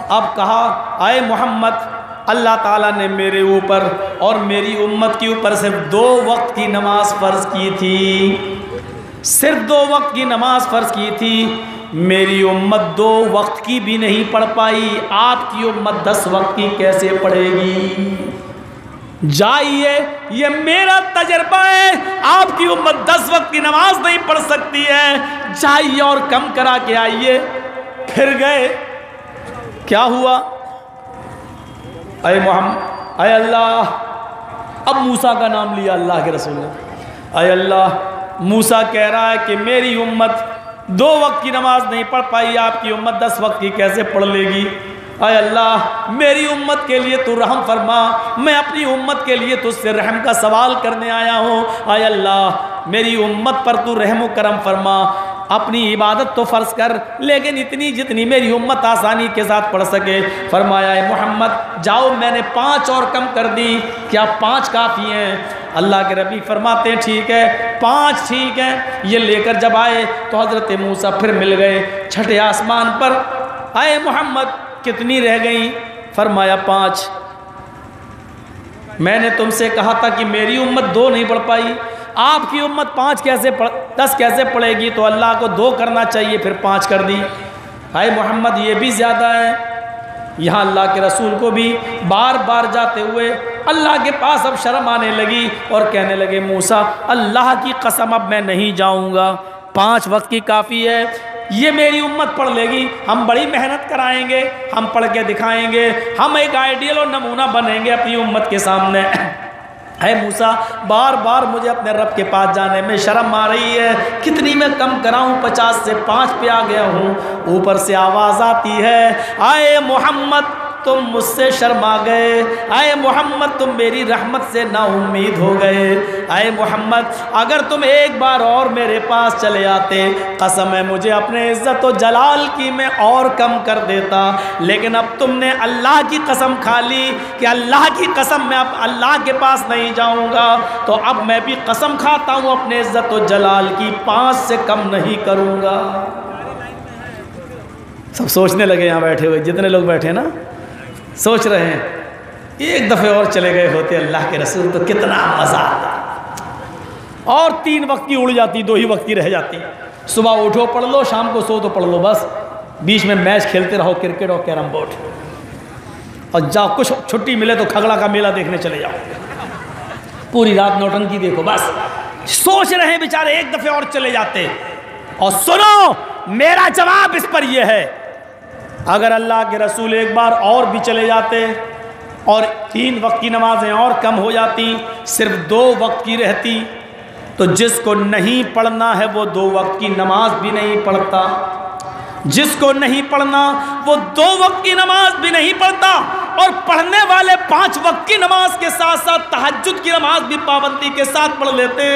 اب کہا اے محمد اللہ تعالیٰ نے میرے اوپر اور میری امت کے اوپر صرف 2 وقت کی نماز فرض کی تھی، صرف 2 وقت کی نماز فرض کی تھی، میری امت 2 وقت کی بھی نہیں پڑھ پائی، آپ کی امت 10 وقت کی کیسے پڑھے گی؟ جائیے، یہ میرا تجربہ ہے، آپ کی امت 10 وقت کی نماز نہیں پڑھ سکتی ہے، جائیے اور کم کرا کے آئیے۔ پھر گئے، کیا ہوا؟ اے محمد، اے اللہ، اب موسیٰ کا نام لیا اللہ کے رسول نے، اے اللہ، موسیٰ کہہ رہا ہے کہ میری امت 2 وقت کی نماز نہیں پڑھ پائی، آپ کی امت 10 وقت کی کیسے پڑھ لے گی؟ اے اللہ، میری امت کے لیے تو رحم فرما، میں اپنی امت کے لیے تجھ سے رحم کا سوال کرنے آیا ہوں۔ اے اللہ، میری امت پر تو رحم و کرم فرما، اپنی عبادت تو فرض کر لیکن اتنی جتنی میری امت آسانی کے ساتھ پڑھ سکے۔ فرمایا اے محمد جاؤ، میں نے 5 اور کم کر دی، کیا 5 کافی ہیں؟ اللہ کے نبی فرماتے ہیں ٹھیک ہے 5 ٹھیک ہیں۔ یہ لے کر جب آئے تو حضرت موسیٰ پھر مل گئے 6ٹھے آسمان پر۔ اے محمد کتنی رہ گئیں؟ فرمایا 5۔ میں نے تم سے کہا تھا کہ میری امت 2 نہیں پڑھ پائی، آپ کی امت 10 کیسے پڑھے گی؟ تو اللہ کو 2 کرنا چاہیے، پھر 5 کر دی۔ اے محمد یہ بھی زیادہ ہے۔ یہاں اللہ کے رسول کو بھی بار بار جاتے ہوئے اللہ کے پاس اب شرم آنے لگی اور کہنے لگے موسیٰ اللہ کی قسم اب میں نہیں جاؤں گا، 5 وقت کی کافی ہے، یہ میری امت پڑھ لے گی، ہم بڑی محنت کرائیں گے، ہم پڑھ کے دکھائیں گے، ہم ایک آئیڈیل اور نمونہ بنیں گے اپنی امت کے سامنے۔ اے موسیٰ بار بار مجھے اپنے رب کے پاس جانے میں شرم آ رہی ہے، کتنی میں کم کراؤں، 50 سے 5 پہ آ گیا ہوں۔ اوپر سے آواز آتی ہے اے محمد تم مجھ سے شرما گئے، اے محمد تم میری رحمت سے نا امید ہو گئے، اے محمد اگر تم ایک بار اور میرے پاس چلے آتے، قسم ہے مجھے اپنے عزت و جلال کی میں اور کم کر دیتا، لیکن اب تم نے اللہ کی قسم کھا لی کہ اللہ کی قسم میں اب اللہ کے پاس نہیں جاؤں گا، تو اب میں بھی قسم کھاتا ہوں اپنے عزت و جلال کی 5 سے کم نہیں کروں گا۔ سب سوچنے لگے یہاں بیٹھے ہوئے، جتنے لوگ بیٹھے نا سوچ رہے ہیں ایک دفعہ اور چلے گئے ہوتے اللہ کے رسول تو کتنا مزہ آتا، اور 3 وقت کی اڑ جاتی، 2 ہی وقت کی رہ جاتی، صبح اٹھو پڑھ لو، شام کو سو تو پڑھ لو، بس بیچ میں میچ کھیلتے رہو، کرکٹ اور کیرم بورڈ، اور جاؤ کچھ چھٹی ملے تو کھگڑا کا میلہ دیکھنے چلے جاؤ، پوری رات نوٹنکی دیکھو، بس سوچ رہے ہیں بیچارے ایک دفعہ اور چلے جاتے۔ اور سنو میرا جواب اس پر یہ ہے، اگر اللہ کے رسول ایک بار اور بھی چلے جاتے اور 3 وقت کی نمازیں اور کم ہو جاتی، صرف 2 وقت کی رہتی، تو جس کو نہیں پڑھنا ہے وہ 2 وقت کی نماز بھی نہیں پڑھتا، جس کو نہیں پڑھنا وہ 2 وقت کی نماز بھی نہیں پڑھتا، اور پڑھنے والے 5 وقت کی نماز کے ساتھ ساتھ تہجد کی نماز بھی پابندی کے ساتھ پڑھ لیتے۔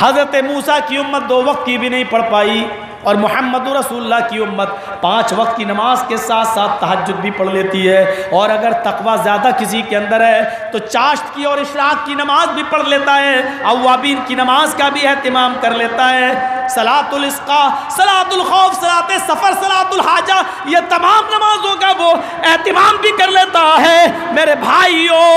حضرت موسیٰ کی امت 2 وقت کی بھی نہیں پڑھ پائی، اور محمد رسول اللہ کی امت 5 وقت کی نماز کے ساتھ ساتھ تہجد بھی پڑھ لیتی ہے، اور اگر تقوی زیادہ کسی کے اندر ہے تو چاشت کی اور اشراق کی نماز بھی پڑھ لیتا ہے، اوابین کی نماز کا بھی اہتمام کر لیتا ہے، صلاۃ الاسقاء، صلاۃ الخوف، صلاۃ سفر، صلاۃ الحاجہ، یہ تمام نمازوں کا وہ اہتمام بھی کر لیتا ہے۔ میرے بھائیوں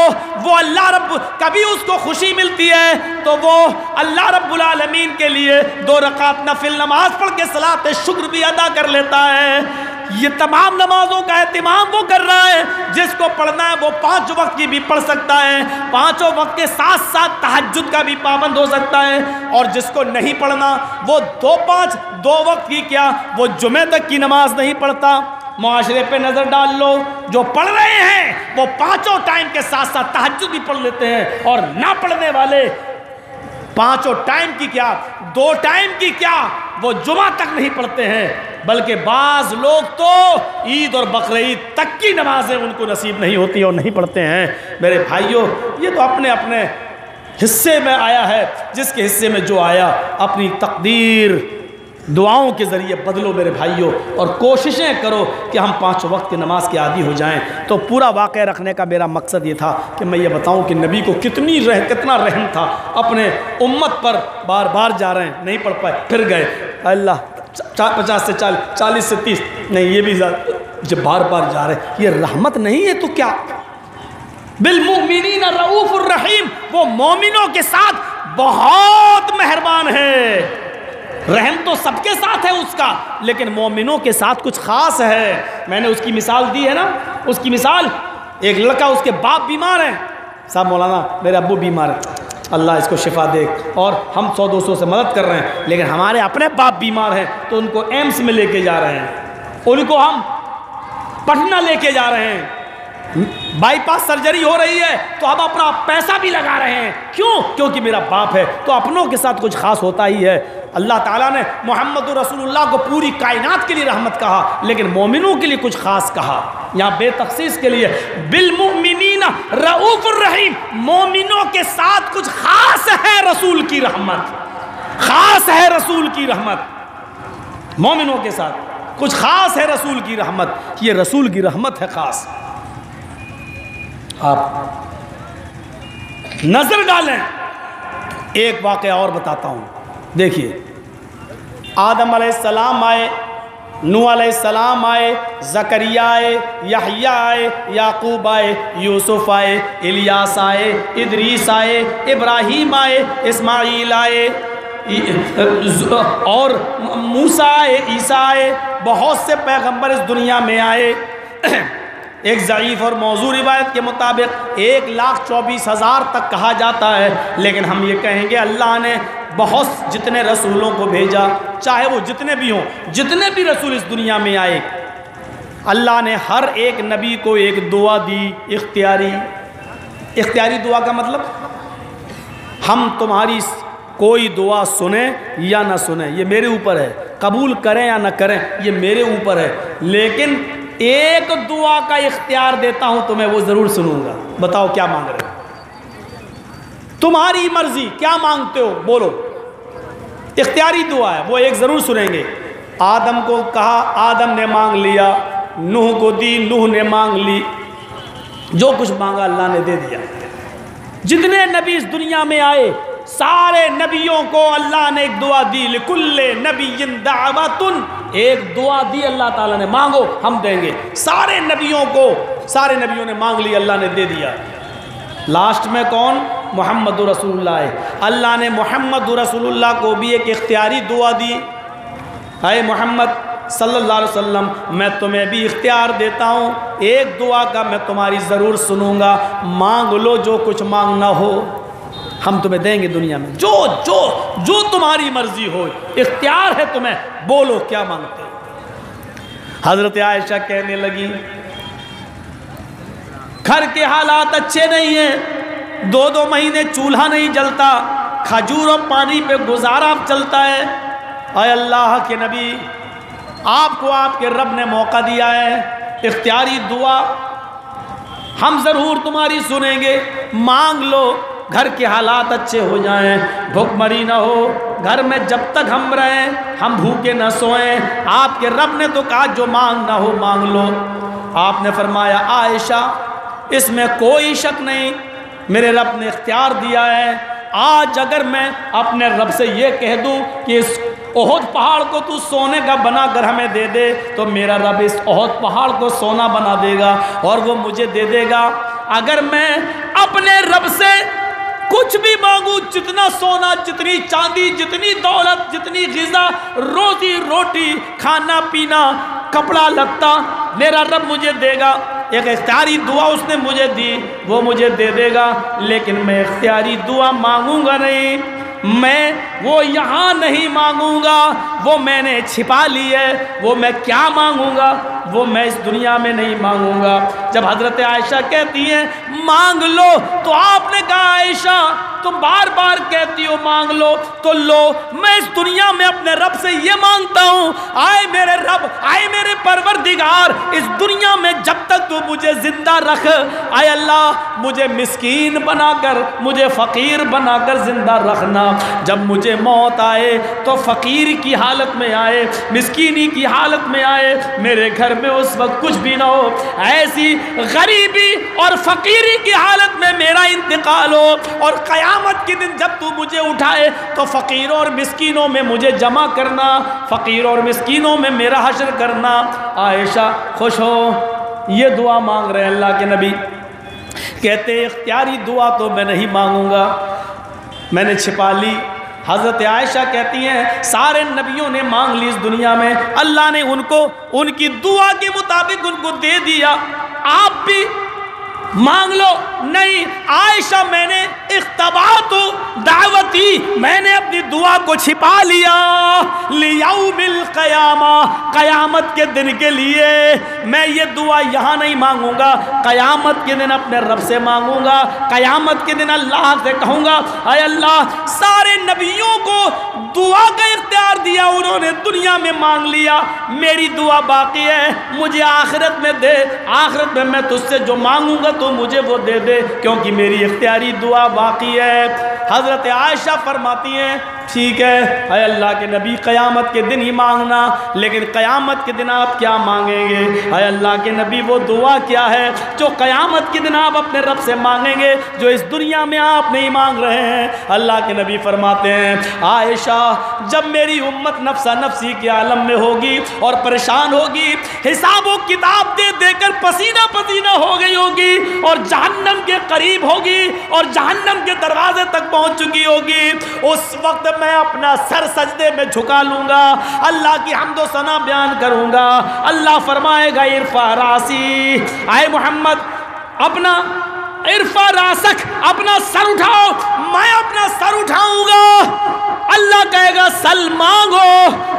وہ اللہ رب کبھی اس کو خوشی ملتی ہے تو وہ اللہ رب العالمین کے لیے 2 رکعت نفل نماز پڑھ کے صلاۃ شکر بھی ادا کر لیتا ہے۔ یہ تمام نمازوں کا اہتمام وہ کر رہا ہے، جس کو پڑھنا ہے وہ 5 وقت کی بھی پڑھ سکتا ہے، 5 وقت کے ساتھ ساتھ تہجد کا بھی پابند ہو سکتا ہے، اور جس کو نہیں پڑھنا وہ 2 وقت کی کیا وہ جمعہ تک کی نماز نہیں پڑھتا۔ معاشرے پہ نظر ڈال لو، جو پڑھ رہے ہیں وہ 5 ٹائم کے ساتھ ساتھ تہجد بھی پڑھ لیتے ہیں، اور نہ پڑھنے والے 5 ٹائم کی کیا 2 ٹائم کی کیا وہ جمعہ تک نہیں پڑھتے ہیں، بلکہ بعض لوگ تو عید اور بقرعید تک کی نمازیں ان کو نصیب نہیں ہوتی اور نہیں پڑھتے ہیں۔ میرے بھائیوں یہ تو اپنے اپنے حصے میں آیا ہے، جس کے حصے میں جو آیا اپنی تقدیر دعاؤں کے ذریعے بدلو میرے بھائیوں، اور کوششیں کرو کہ ہم 5 وقت کی نماز کے عادی ہو جائیں۔ تو پورا واقعہ رکھنے کا میرا مقصد یہ تھا کہ میں یہ بتاؤں کہ نبی کو کتنا رحم تھا اپنے امت پر، بار بار جا رہے ہیں نہیں پڑھ پائے پھر گئے، اللہ 50 سے 40 سے 30 نہیں، یہ بھی جب بار بار جا رہے ہیں یہ رحمت نہیں ہے تو کیا؟ بالمؤمنین رؤوف الرحیم، وہ مومنوں کے ساتھ بہت مہربان ہے، رحم تو سب کے ساتھ ہے اس کا، لیکن مومنوں کے ساتھ کچھ خاص ہے۔ میں نے اس کی مثال دی ہے نا، اس کی مثال ایک لڑکا، اس کے باپ بیمار ہیں، صاحب مولانا میرے ابو بیمار ہیں، اللہ اس کو شفا دے، اور ہم 100-200 سے مدد کر رہے ہیں، لیکن ہمارے اپنے باپ بیمار ہیں تو ان کو ایمس میں لے کے جا رہے ہیں، ان کو ہم پٹنہ لے کے جا رہے ہیں، بائی پاس سرجری ہو رہی ہے تو ہم اپنا پیسہ بھی لگا رہے ہیں، کیوں؟ کیونکہ میرا باپ ہے۔ تو اپنوں کے ساتھ کچھ خاص ہوتا ہی ہے۔ اللہ تعالیٰ نے محمد رسول اللہ کو پوری کائنات کے لیے رحمت کہا، لیکن مومنوں کے لیے کچھ خاص کہا، یہاں بے تخصیص کے لیے بالمؤمنین رؤوف الرحیم، مومنوں کے ساتھ کچھ خاص ہے رسول کی رحمت، خاص ہے رسول کی رحمت، مومنوں کے ساتھ کچھ خاص ہے رسول کی رحمت، یہ رسول کی رحمت ہے خاص۔ آپ نظر ڈالیں، ایک واقعہ اور بتاتا ہوں۔ دیکھیے، آدم علیہ السلام آئے، نوح علیہ السلام آئے، زکریا آئے، یحییٰ آئے، یعقوب آئے، یوسف آئے، الیاس آئے، ادریس آئے، ابراہیم آئے، اسماعیل آئے، اور موسیٰ آئے، عیسیٰ آئے، بہت سے پیغمبر اس دنیا میں آئے۔ ایک ضعیف اور موضوع روایت کے مطابق 1,24,000 تک کہا جاتا ہے، لیکن ہم یہ کہیں گے اللہ نے بہت جتنے رسولوں کو بھیجا، چاہے وہ جتنے بھی ہوں، جتنے بھی رسول اس دنیا میں آئے، اللہ نے ہر ایک نبی کو ایک دعا دی، اختیاری دعا کا مطلب ہم تمہاری کوئی دعا سنیں یا نہ سنیں یہ میرے اوپر ہے، قبول کریں یا نہ کریں یہ میرے اوپر ہے، لیکن ایک دعا کا اختیار دیتا ہوں تمہیں، وہ ضرور سنوں گا۔ بتاؤ کیا مانگ رہے ہو؟ تمہاری مرضی، کیا مانگتے ہو بولو، اختیاری دعا ہے، وہ ایک ضرور سنیں گے۔ آدم کو کہا، آدم نے مانگ لیا، نوح کو دی، نوح نے مانگ لی، جو کچھ مانگا اللہ نے دے دیا۔ جتنے نبی اس دنیا میں آئے سارے نبیوں کو اللہ نے ایک دعا دی، لکل نبی دعوۃ، ایک دعا دی اللہ تعالیٰ نے، مانگو ہم دیں گے۔ سارے نبیوں کو، سارے نبیوں نے مانگ لی، اللہ نے دے دیا۔ لاسٹ میں کون؟ محمد رسول اللہ ہے۔ اللہ نے محمد رسول اللہ کو بھی ایک اختیاری دعا دی، اے محمد صلی اللہ علیہ وسلم میں تمہیں بھی اختیار دیتا ہوں، ایک دعا کا میں تمہاری ضرور سنوں گا، مانگ لو جو کچھ مانگنا ہو، ہم تمہیں دیں گے دنیا میں، جو تمہاری مرضی ہو، اختیار ہے تمہیں، بولو کیا مانگتے ہو۔ حضرت عائشہ کہنے لگی گھر کے حالات اچھے نہیں ہیں، 2 مہینے چولہا نہیں جلتا، کھجور اور پانی پہ گزارا چلتا ہے، اے اللہ کے نبی آپ کو آپ کے رب نے موقع دیا ہے، اختیاری دعا ہم ضرور تمہاری سنیں گے، مانگ لو، گھر کے حالات اچھے ہو جائیں، بھوک مری نہ ہو، گھر میں جب تک ہم رہیں ہم بھوکے نہ سوئیں، آپ کے رب نے تو کہا جو مانگنا ہو مانگ لو۔ آپ نے فرمایا عائشہ اس میں کوئی شک نہیں، میرے رب نے اختیار دیا ہے، آج اگر میں اپنے رب سے یہ کہہ دوں کہ اس احد پہاڑ کو تو سونے کا بنا کر ہمیں دے دے، تو میرا رب اس احد پہاڑ کو سونا بنا دے گا اور وہ مجھے دے دے گا۔ اگر میں اپنے رب سے کچھ بھی مانگوں، جتنا سونا، جتنی چاندی، جتنی دولت، جتنی غذا، روزی روٹی، کھانا پینا، کپڑا لتا، میرا رب مجھے دے گا۔ ایک اختیاری دعا اس نے مجھے دی، وہ مجھے دے دے گا، لیکن میں اختیاری دعا مانگوں گا نہیں، میں وہ یہاں نہیں مانگوں گا، وہ میں نے چھپا لی ہے، وہ میں کیا مانگوں گا، وہ میں اس دنیا میں نہیں مانگوں گا۔ جب حضرت عائشہ کہتی ہیں مانگ لو، تو آپ نے کہا عائشہ تم بار بار کہتی ہو مانگ لو، تو لو، میں اس دنیا میں اپنے رب سے یہ مانگتا ہوں، آئے میرے رب، آئے میرے پروردگار، اس دنیا میں جب تک تو مجھے زندہ رکھ، آئے اللہ مجھے مسکین بنا کر، مجھے فقیر بنا کر زندہ رکھنا، جب مجھے موت آئے تو فقیر کی حالت میں آئے، مسکینی کی حالت میں آئے، میرے گھر میں اس وقت کچھ بھی نہ ہو، ایسی غریبی اور فقیری کی حالت میں میرا انتقال ہو، اور قیامت کے دن جب تو مجھے اٹھائے تو فقیروں اور مسکینوں میں مجھے جمع کرنا، فقیروں اور مسکینوں میں میرا حشر کرنا۔ عائشہ خوش ہو، یہ دعا مانگ رہے ہیں اللہ کے نبی، کہتے اختیاری دعا تو میں نہیں مانگوں گا، میں نے چھپا لی۔ حضرت عائشہ کہتی ہیں سارے نبیوں نے مانگ لی اس دنیا میں، اللہ نے ان کو ان کی دعا کے مطابق ان کو دے دیا، آپ بھی مانگ لو۔ نہیں عائشہ میں نے اختبات دعوت دعوتی میں نے اپنی دعا کو چھپا لیا لیوم القیامہ قیامت کے دن کے لیے میں یہ دعا یہاں نہیں مانگوں گا قیامت کے دن اپنے رب سے مانگوں گا قیامت کے دن اللہ سے کہوں گا اے اللہ سارے نبیوں کو دعا کا اختیار دیا انہوں نے دنیا میں مانگ لیا میری دعا باقی ہے مجھے آخرت میں دے آخرت میں تجھ سے جو مانگوں گا تو مجھے وہ دے دے کیونکہ میری اختیاری دعا باقی ہے حضرت عائشہ فرماتی ہیں ٹھیک ہے اے اللہ کے نبی قیامت کے دن ہی مانگنا لیکن قیامت کے دن آپ کیا مانگیں گے اے اللہ کے نبی وہ دعا کیا ہے جو قیامت کے دن آپ اپنے رب سے مانگیں گے جو اس دنیا میں آپ نہیں مانگ رہے ہیں اللہ کے نبی فرماتے ہیں عائشہ جب میری امت نفسا نفسی کے عالم میں ہوگی اور پریشان ہوگی حساب و کتاب دے دے کر پسینہ پسینہ ہو گئی ہوگی اور جہنم کے قریب ہوگی اور جہنم کے دروازے تک پہنچ چکی ہوگی اس وقت میں اپنا سر سجدے میں جھکا لوں گا اللہ کی حمد و ثنا بیان کروں گا اللہ فرمائے گا ارفع راسی اے محمد اپنا ارفع راسک اپنا سر اٹھاؤ میں اپنا سر اٹھاؤں گا اللہ کہے گا سل مانگو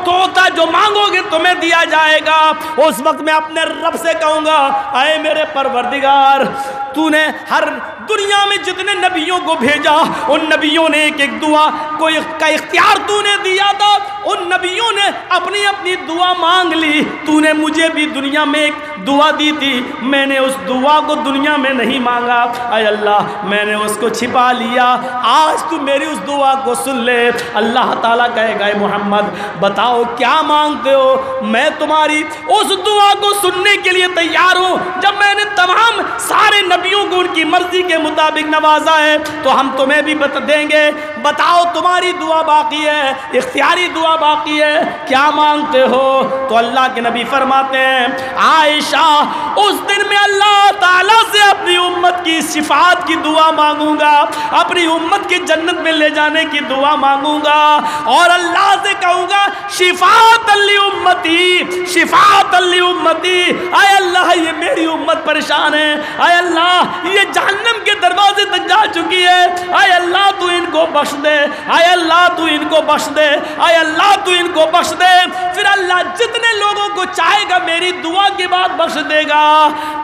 تو ہوتا جو مانگو گے تمہیں دیا جائے گا اس وقت میں اپنے رب سے کہوں گا اے میرے پروردگار تو نے ہر دنیا میں جتنے نبیوں کو بھیجا ان نبیوں نے ایک ایک دعا کا اختیار تو نے دیا تھا ان نبیوں نے اپنی اپنی دعا مانگ لی تو نے مجھے بھی دنیا میں ایک دعا دی تھی میں نے اس دعا کو دنیا میں نہیں مانگا اے اللہ میں نے اس کو چھپا لیا آج تو میری اس دعا کو سن لے اللہ تعالیٰ کہے گا اے محمد بتاؤ کیا مانگتے ہو میں تمہاری اس دعا کو سننے کے لیے تیار ہوں جب میں نے تمام سارے نبیوں کو ان کی مرضی کے مطابق نوازا ہے تو ہم تمہیں بھی دیں گے بتاؤ تمہاری دعا باقی ہے اختیاری دعا باقی ہے کیا مانگتے ہو تو اللہ کے نبی فرماتے ہیں عائشہ اس دن میں اللہ تعالیٰ سے اپنی امت کی شفاعت کی دعا مانگوں گا اپنی امت کی جنت میں لے جانے کی دعا مانگوں گا اور اللہ سے کہوں گا شفاعت لامتی شفاعت لامتی اے اللہ یہ میری امت پریشان ہے اے اللہ یہ جہنم کے دروازے تک جا چکی ہے اے اللہ تو ان کو بخش دے اے اللہ تو ان کو بخش دے اے اللہ تو ان کو بخش دے پھر اللہ جتنے لوگوں کو چاہے گا میری دعا کے بعد بخش دے گا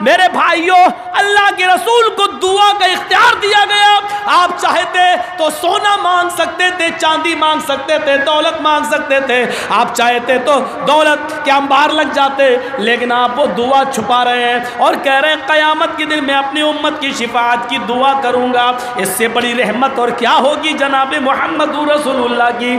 میرے بھائیوں اللہ کے رسول کو دعا کا اختیار دیا گیا آپ چاہتے تو سونا مانگ سکتے تھے چاندی مانگ سکتے تھے دولت مانگ سکتے تھے آپ چاہتے تو دولت کے انبار لگ جاتے لیکن آپ وہ دعا چھپا رہے ہیں اور کہہ رہے ہیں قیامت کے دن میں اپنی امت کی شفاعت کی دعا کروں گا اس سے بڑی رحمت اور کیا ہوگی جناب محمد رسول اللہ کی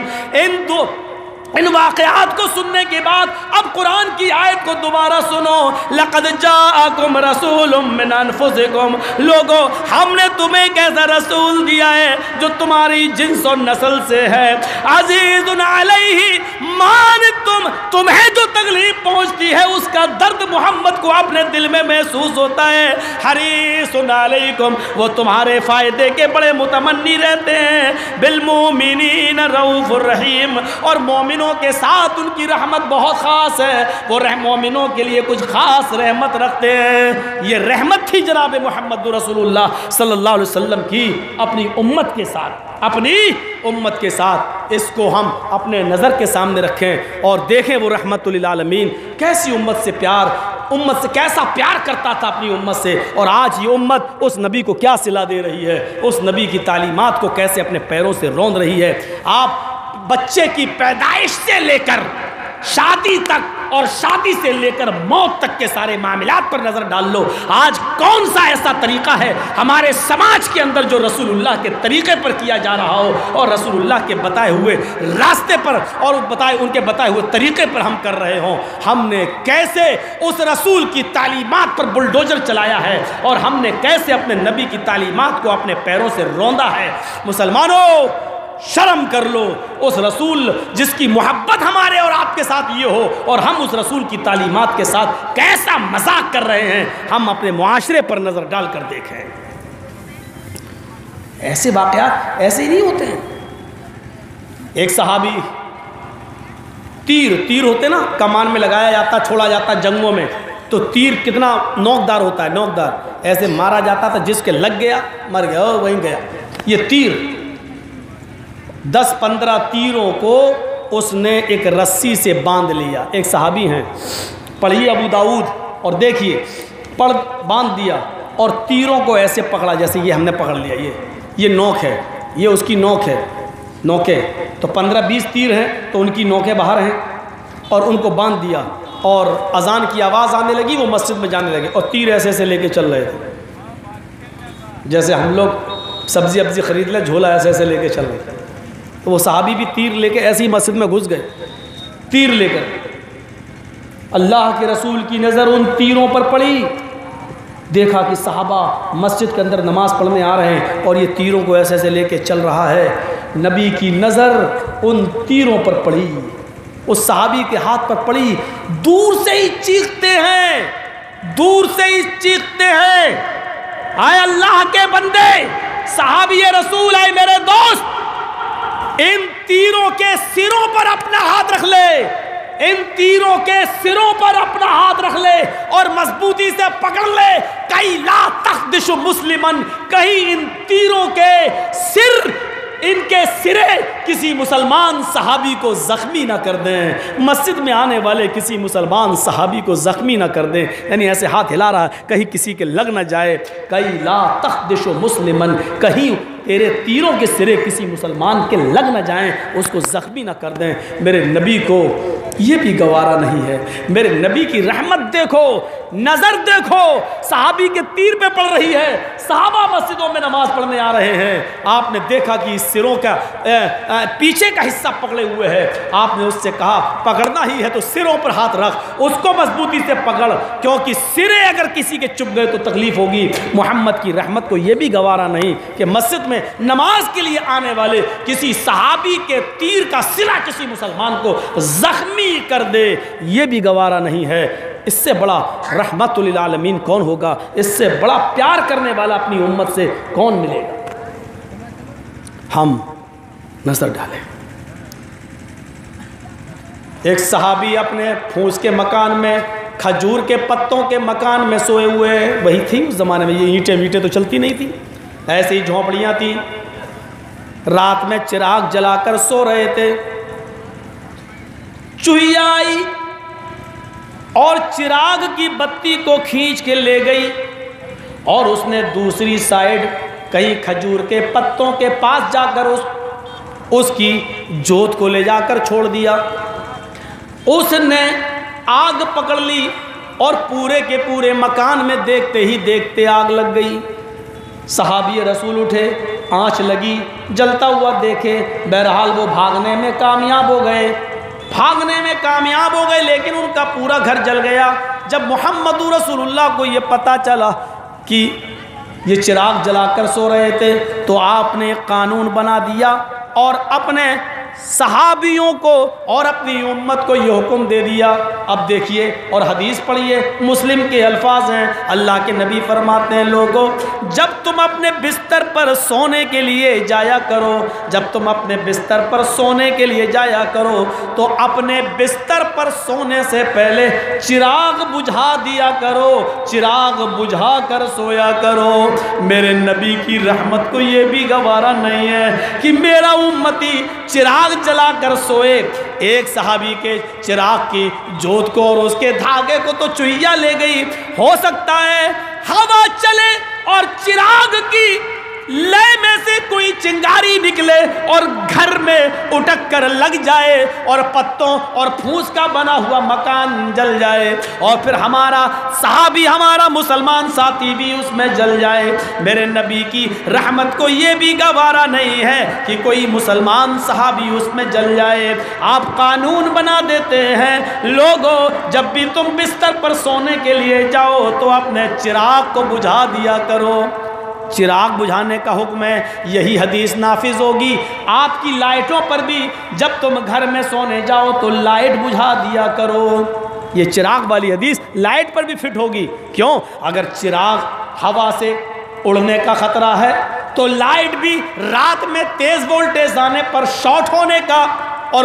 ان واقعات کو سننے کے بعد اب قرآن کی آیت کو دوبارہ سنو لقد جاءکم رسول من انفسکم لوگو ہم نے تمہیں ایک ایسا رسول دیا ہے جو تمہاری جنس اور نسل سے ہے عزیز علیہ ما عنتم تمہیں جو تکلیف پہنچتی ہے اس کا درد محمد کو اپنے دل میں محسوس ہوتا ہے حریص علیکم وہ تمہارے فائدے کے بڑے متمنی رہتے ہیں بالمؤمنین رؤوف الرحیم اور مومنوں کے ساتھ ان کی رحمت بہت خاص ہے وہ مومنوں کے لیے کچھ خاص رحمت رکھتے ہیں یہ رحمت تھی جناب محمد رسول اللہ صلی اللہ علیہ وسلم کی اپنی امت کے ساتھ اپنی امت کے ساتھ اس کو ہم اپنے نظر کے سامنے رکھیں اور دیکھیں وہ رحمت للعالمین کیسی امت سے پیار امت سے کیسا پیار کرتا تھا اپنی امت سے اور آج یہ امت اس نبی کو کیا صلہ دے رہی ہے اس نبی کی تعلیمات کو کیسے اپنے پیروں سے روند رہی ہے آپ بچے کی پیدائش سے لے کر شادی تک اور شادی سے لے کر موت تک کے سارے معاملات پر نظر ڈال لو آج کون سا ایسا طریقہ ہے ہمارے سماج کے اندر جو رسول اللہ کے طریقے پر کیا جا رہا ہو اور رسول اللہ کے بتائے ہوئے راستے پر اور ان کے بتائے ہوئے طریقے پر ہم کر رہے ہوں ہم نے کیسے اس رسول کی تعلیمات پر بلڈوزر چلایا ہے اور ہم نے کیسے اپنے نبی کی تعلیمات کو اپنے پیروں سے روندا ہے مسلمانوں شرم کر لو اس رسول جس کی محبت ہمارے اور آپ کے ساتھ یہ ہو اور ہم اس رسول کی تعلیمات کے ساتھ کیسا مذاق کر رہے ہیں ہم اپنے معاشرے پر نظر ڈال کر دیکھیں ایسے واقعات ایسے ہی نہیں ہوتے ہیں ایک صحابی تیر ہوتے نا کمان میں لگایا جاتا چھوڑا جاتا جنگوں میں تو تیر کتنا نوکدار ہوتا ہے نوکدار ایسے مارا جاتا تھا جس کے لگ گیا مر گیا وہیں گیا یہ تیر 10-15 تیروں کو اس نے ایک رسی سے باندھ لیا. ایک صحابی ہیں, پڑھیے ابو داؤد اور دیکھیے, باندھ دیا اور تیروں کو ایسے پکڑا جیسے یہ ہم نے پکڑ لیا. یہ نوک ہے, یہ اس کی نوک ہے, نوکیں تو 15-20 تیر ہیں تو ان کی نوکیں باہر ہیں, اور ان کو باندھ دیا. اور اذان کی آواز آنے لگی, وہ مسجد میں جانے لگے اور تیر ایسے ایسے لے کے چل رہے تھے جیسے ہم لوگ سبزی ابزی خرید لیں, جھولا ایسے ایسے لے کے چل رہے تھے. تو وہ صحابی بھی تیر لے کے ایسے ہی مسجد میں گھس گئے, تیر لے کر. اللہ کے رسول کی نظر ان تیروں پر پڑی, دیکھا کہ صحابہ مسجد کے اندر نماز پڑھنے آ رہے ہیں اور یہ تیروں کو ایسے ایسے لے کے چل رہا ہے. نبی کی نظر ان تیروں پر پڑی, اس صحابی کے ہاتھ پر پڑی. دور سے ہی چیختے ہیں, دور سے ہی چیختے ہیں, آئے اللہ کے بندے, صحابی رسول, آئے میرے دوست, ان تیروں کے سروں پر اپنا ہاتھ رکھ لے, ان تیروں کے سروں پر اپنا ہاتھ رکھ لے اور مضبوطی سے پکڑ لے. کئی لا تخدش مسلمن, کہیں ان تیروں کے سر, ان کے سرے کسی مسلمان صحابی کو زخمی نہ کر دیں, مسجد میں آنے والے کسی مسلمان صحابی کو زخمی نہ کر دیں. یعنی ایسے ہاتھ ہلا رہا کہیں کسی کے لگ نہ جائے. کئی لا تخدش مسلمن, کہیں تیرے تیروں کے سرے کسی مسلمان کے لگ نہ جائیں, اس کو زخمی نہ کر دیں. میرے نبی کو یہ بھی گوارا نہیں ہے. میرے نبی کی رحمت دیکھو, نظر دیکھو, صحابی کے تیر پہ پڑ رہی ہے, صحابہ مسجدوں میں نماز پڑھنے آ رہے ہیں. آپ نے دیکھا کہ سروں کا پیچھے کا حصہ پکڑے ہوئے ہے. آپ نے اس سے کہا پکڑنا ہی ہے تو سروں پر ہاتھ رکھ, اس کو مضبوطی سے پکڑ, کیونکہ سرے اگر کسی کے چپ گئے تو تکلیف ہوگی. محمد کی رحمت کو یہ بھی گوارا نہیں کہ مسجد میں نماز کے لیے آنے والے کسی صحابی کے تیر کا سرا کسی مسلمان کو زخمی کر دے, یہ بھی گوارا نہیں ہے. اس سے بڑا رحمت للعالمین کون ہوگا, اس سے بڑا پیار کرنے والا اپنی امت سے کون ملے گا. ہم نظر ڈالیں. ایک صحابی اپنے پھوس کے مکان میں, کھجور کے پتوں کے مکان میں سوئے ہوئے, وہی تھی اس زمانے میں, یہ اینٹیں ویٹیں تو چلتی نہیں تھی, ایسے ہی جھونپڑیاں تھیں. رات میں چراغ جلا کر سو رہے تھے, چوہیا آئی اور چراغ کی بتی کو کھینچ کے لے گئی, اور اس نے دوسری سائیڈ کہیں کھجور کے پتوں کے پاس جا کر اس کی جوت کو لے جا کر چھوڑ دیا. اس نے آگ پکڑ لی اور پورے کے پورے مکان میں دیکھتے ہی دیکھتے آگ لگ گئی. صحابی رسول اٹھے, آنچ لگی, جلتا ہوا دیکھے. بہرحال وہ بھاگنے میں کامیاب ہو گئے, بھاگنے میں کامیاب ہو گئے, لیکن ان کا پورا گھر جل گیا. جب محمد رسول اللہ کو یہ پتہ چلا کہ یہ چراغ جلا کر سو رہے تھے, تو آپ نے ایک قانون بنا دیا اور اپنے صحابیوں کو اور اپنی امت کو یہ حکم دے دیا. اب دیکھیے اور حدیث پڑھیے, مسلم کے الفاظ ہیں. اللہ کے نبی فرماتے ہیں, لوگوں جب تم اپنے بستر پر سونے کے لیے جایا کرو, جب تم اپنے بستر پر سونے کے لیے جایا کرو تو اپنے بستر پر سونے سے پہلے چراغ بجھا دیا کرو, چراغ بجھا کر سویا کرو. میرے نبی کی رحمت کو یہ بھی گوارا نہیں ہے کہ میرا امتی چراغ جلا کر سوئے. ایک صحابی کے چراغ کی جوت کو اور اس کے دھاگے کو تو چوہیا لے گئی, ہو سکتا ہے ہوا چلے اور چراغ کی لے میں سے کوئی چنگاری نکلے اور گھر میں اٹک کر لگ جائے اور پتوں اور پھوس کا بنا ہوا مکان جل جائے, اور پھر ہمارا صحابی, ہمارا مسلمان ساتھی بھی اس میں جل جائے. میرے نبی کی رحمت کو یہ بھی گوارا نہیں ہے کہ کوئی مسلمان صحابی اس میں جل جائے. آپ قانون بنا دیتے ہیں, لوگوں جب بھی تم بستر پر سونے کے لیے جاؤ تو اپنے چراغ کو بجھا دیا کرو. چراغ بجھانے کا حکم ہے, یہی حدیث نافذ ہوگی آپ کی لائٹوں پر بھی. جب تم گھر میں سونے جاؤ تو لائٹ بجھا دیا کرو. یہ چراغ والی حدیث لائٹ پر بھی فٹ ہوگی. کیوں؟ اگر چراغ ہوا سے اڑنے کا خطرہ ہے تو لائٹ بھی رات میں تیز وولٹیج آنے پر شارٹ ہونے کا اور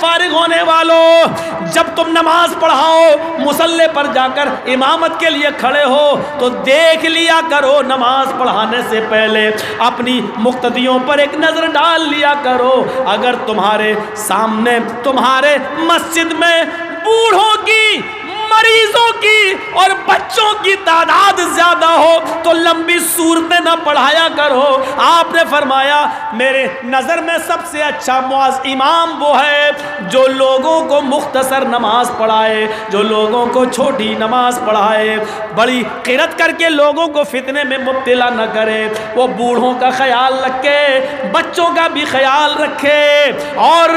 فارغ ہونے والوں، جب تم نماز پڑھاؤ مصلی پر جا کر امامت کے لیے کھڑے ہو تو دیکھ لیا کرو، نماز پڑھانے سے پہلے اپنی مقتدیوں پر ایک نظر ڈال لیا کرو۔ اگر تمہارے سامنے تمہارے مسجد میں بوڑھوں کی، مریضوں کی اور بچوں کی تعداد زیادہ ہو تو لمبی صورتیں نہ پڑھایا کرو۔ آپ نے فرمایا میرے نظر میں سب سے اچھا معاذ امام وہ ہے جو لوگوں کو مختصر نماز پڑھائے، جو لوگوں کو چھوٹی نماز پڑھائے، بڑی قرت کر کے لوگوں کو فتنے میں مبتلا نہ کرے۔ وہ بوڑھوں کا خیال رکھے، بچوں کا بھی خیال رکھے اور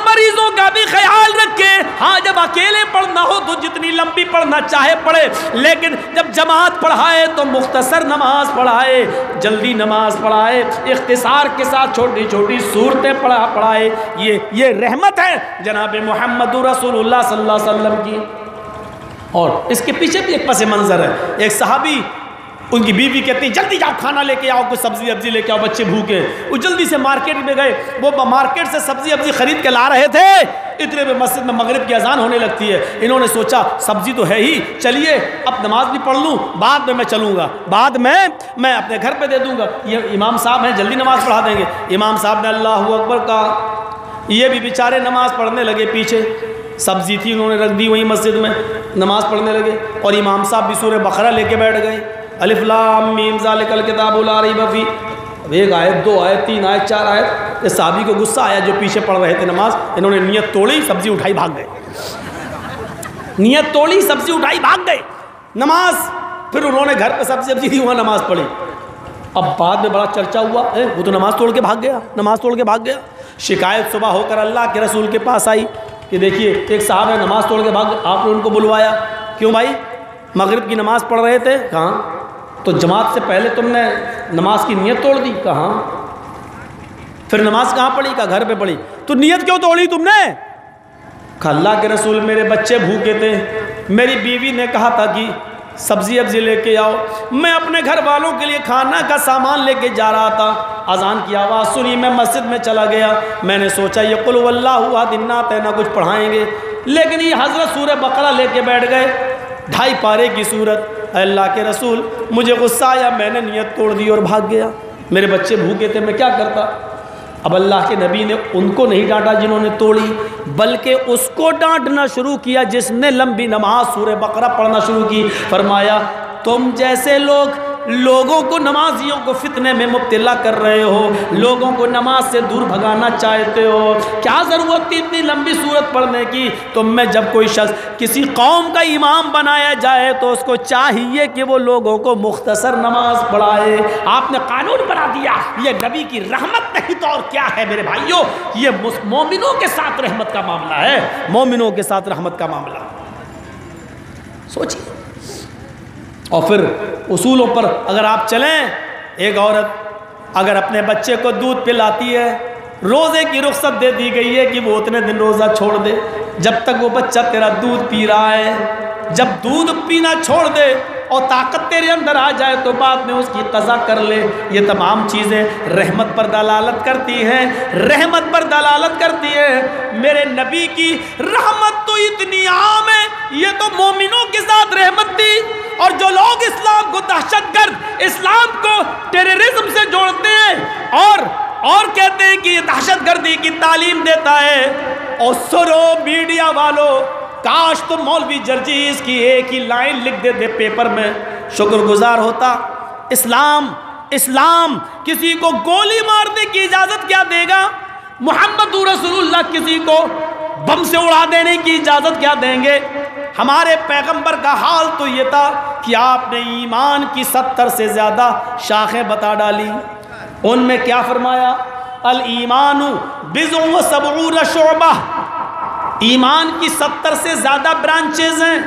مریضوں کا بھی خیال رکھے۔ ہاں جب اکیلے پڑھنا ہو تو جتنی لمبی پڑھنا چاہے پڑھے، لیکن جب جماعت پڑھائے تو مختصر نماز پڑھائے، جلدی نماز پڑھائے، اختصار کے ساتھ چھوٹی چھوٹی صورتیں پڑھائے۔ یہ رحمت ہے جناب محمد رسول اللہ صلی اللہ علیہ وسلم کی۔ اور اس کے پیچھے بھی ایک پس منظر ہے۔ ایک صحابی، ان کی بیوی کہتی جلدی جاؤ کھانا لے کے آؤ، کوئی سبزی ابزی لے کے آؤ، بچے بھوکے۔ وہ جلدی سے مارکیٹ میں گئے، وہ مارکیٹ سے سبزی ابزی خرید کے لا رہے تھے، اتنے میں مسجد میں مغرب کی اذان ہونے لگتی ہے۔ انہوں نے سوچا سبزی تو ہے ہی، چلیے اب نماز بھی پڑھ لوں، بعد میں چلوں گا، بعد میں اپنے گھر پہ دے دوں گا، یہ امام صاحب ہیں جلدی نماز پڑھا دیں گے۔ امام صاحب نے اللہ اکبر کہا، یہ بھی بیچارے نماز پڑھنے لگے، پیچھے سبزی تھی انہوں نے رکھ دی وہیں مسجد میں، نماز پڑھنے لگے اور امام صاحب بھی سورہ بقرہ لے کے بیٹھ گئے، الف لام میم ذالک الکتاب لا ریب فیہ۔ اب ایک آیت، دو آیت، تین آیت، چار آیت، اس صحابی کو غصہ آیا جو پیچھے پڑھ رہے تھے نماز، انہوں نے نیت توڑی، سبزی اٹھائی بھاگ گئے، نیت توڑی، سبزی اٹھائی بھاگ گئے نماز۔ پھر انہوں نے گھر پہ سبزی دی، وہاں نماز پڑھی۔ اب بعد میں بڑا چرچا ہوا، وہ تو نماز توڑ کے بھاگ گیا، نماز توڑ کے بھاگ گیا۔ شکایت صبح ہو کر اللہ کے رسول کے پاس آئی کہ دیکھیے ایک صاحب ہے نماز توڑ کے بھاگ گئے، آپ نے ان کو بلوایا، کیوں بھائی مغرب کی نماز پڑھ رہے تھے؟ کہاں؟ تو جماعت سے پہلے تم نے نماز کی نیت توڑ دی؟ کہاں؟ پھر نماز کہاں پڑھی؟ کہا گھر پہ پڑھی۔ تو نیت کیوں توڑی تم نے؟ کہا اللہ کے رسول میرے بچے بھوکے تھے، میری بیوی نے کہا تھا کہ سبزی ابزی لے کے آؤ، میں اپنے گھر والوں کے لیے کھانا کا سامان لے کے جا رہا تھا، اذان کی آواز سنی، میں مسجد میں چلا گیا، میں نے سوچا یہ قل هو اللہ احد النات ہے، نہ کچھ پڑھائیں گے، لیکن یہ حضرت سورہ بقرہ لے کے بیٹھ گئے، 2.5 پارے کی سورت۔ اے اللہ کے رسول مجھے غصہ آیا، میں نے نیت توڑ دی اور بھاگ گیا، میرے بچے بھوکے تھے، میں کیا کرتا؟ اب اللہ کے نبی نے ان کو نہیں ڈانٹا جنہوں نے توڑی، بلکہ اس کو ڈانٹنا شروع کیا جس نے لمبی نماز سورہ بقرہ پڑھنا شروع کی۔ فرمایا تم جیسے لوگوں کو، نمازیوں کو فتنے میں مبتلا کر رہے ہو، لوگوں کو نماز سے دور بھگانا چاہتے ہو، کیا ضرورت تھی اتنی لمبی سورت پڑھنے کی؟ تم میں جب کوئی شخص کسی قوم کا امام بنایا جائے تو اس کو چاہیے کہ وہ لوگوں کو مختصر نماز پڑھائے۔ آپ نے قانون بنا دیا، یہ نبی کی رحمت نہیں تو اور کیا ہے میرے بھائیوں؟ یہ مومنوں کے ساتھ رحمت کا معاملہ ہے، مومنوں کے ساتھ رحمت کا معاملہ۔ سوچیے، اور پھر اصولوں پر اگر آپ چلیں، ایک عورت اگر اپنے بچے کو دودھ پلاتی ہے، روزے کی رخصت دے دی گئی ہے کہ وہ اتنے دن روزہ چھوڑ دے، جب تک وہ بچہ تیرا دودھ پی رہا ہے، جب دودھ پینا چھوڑ دے اور طاقت تیرے اندر آ جائے تو بعد میں اس کی قضا کر لے۔ یہ تمام چیزیں رحمت پر دلالت کرتی ہیں، رحمت پر دلالت کرتی ہے۔ میرے نبی کی رحمت تو اتنی عام ہے، یہ تو مومنوں کے ساتھ رحمت تھی، اور جو لوگ اسلام کو دہشت گرد، اسلام کو ٹیررزم سے جوڑتے ہیں اور کہتے ہیں کہ یہ دہشت گردی کی تعلیم دیتا ہے، اور سنو میڈیا والو، کاش تم مولوی جرجیز کی ایک ہی لائن لکھ دیتے پیپر میں، شکر گزار ہوتا۔ اسلام کسی کو گولی مارنے کی اجازت کیا دے گا؟ محمد رسول اللہ کسی کو بم سے اڑا دینے کی اجازت کیا دیں گے؟ ہمارے پیغمبر کا حال تو یہ تھا کہ آپ نے ایمان کی 70 سے زیادہ شاخیں بتا ڈالی۔ ان میں کیا فرمایا؟ الایمان بضع و سبعون شعبہ، ایمان کی 70 سے زیادہ برانچز ہیں۔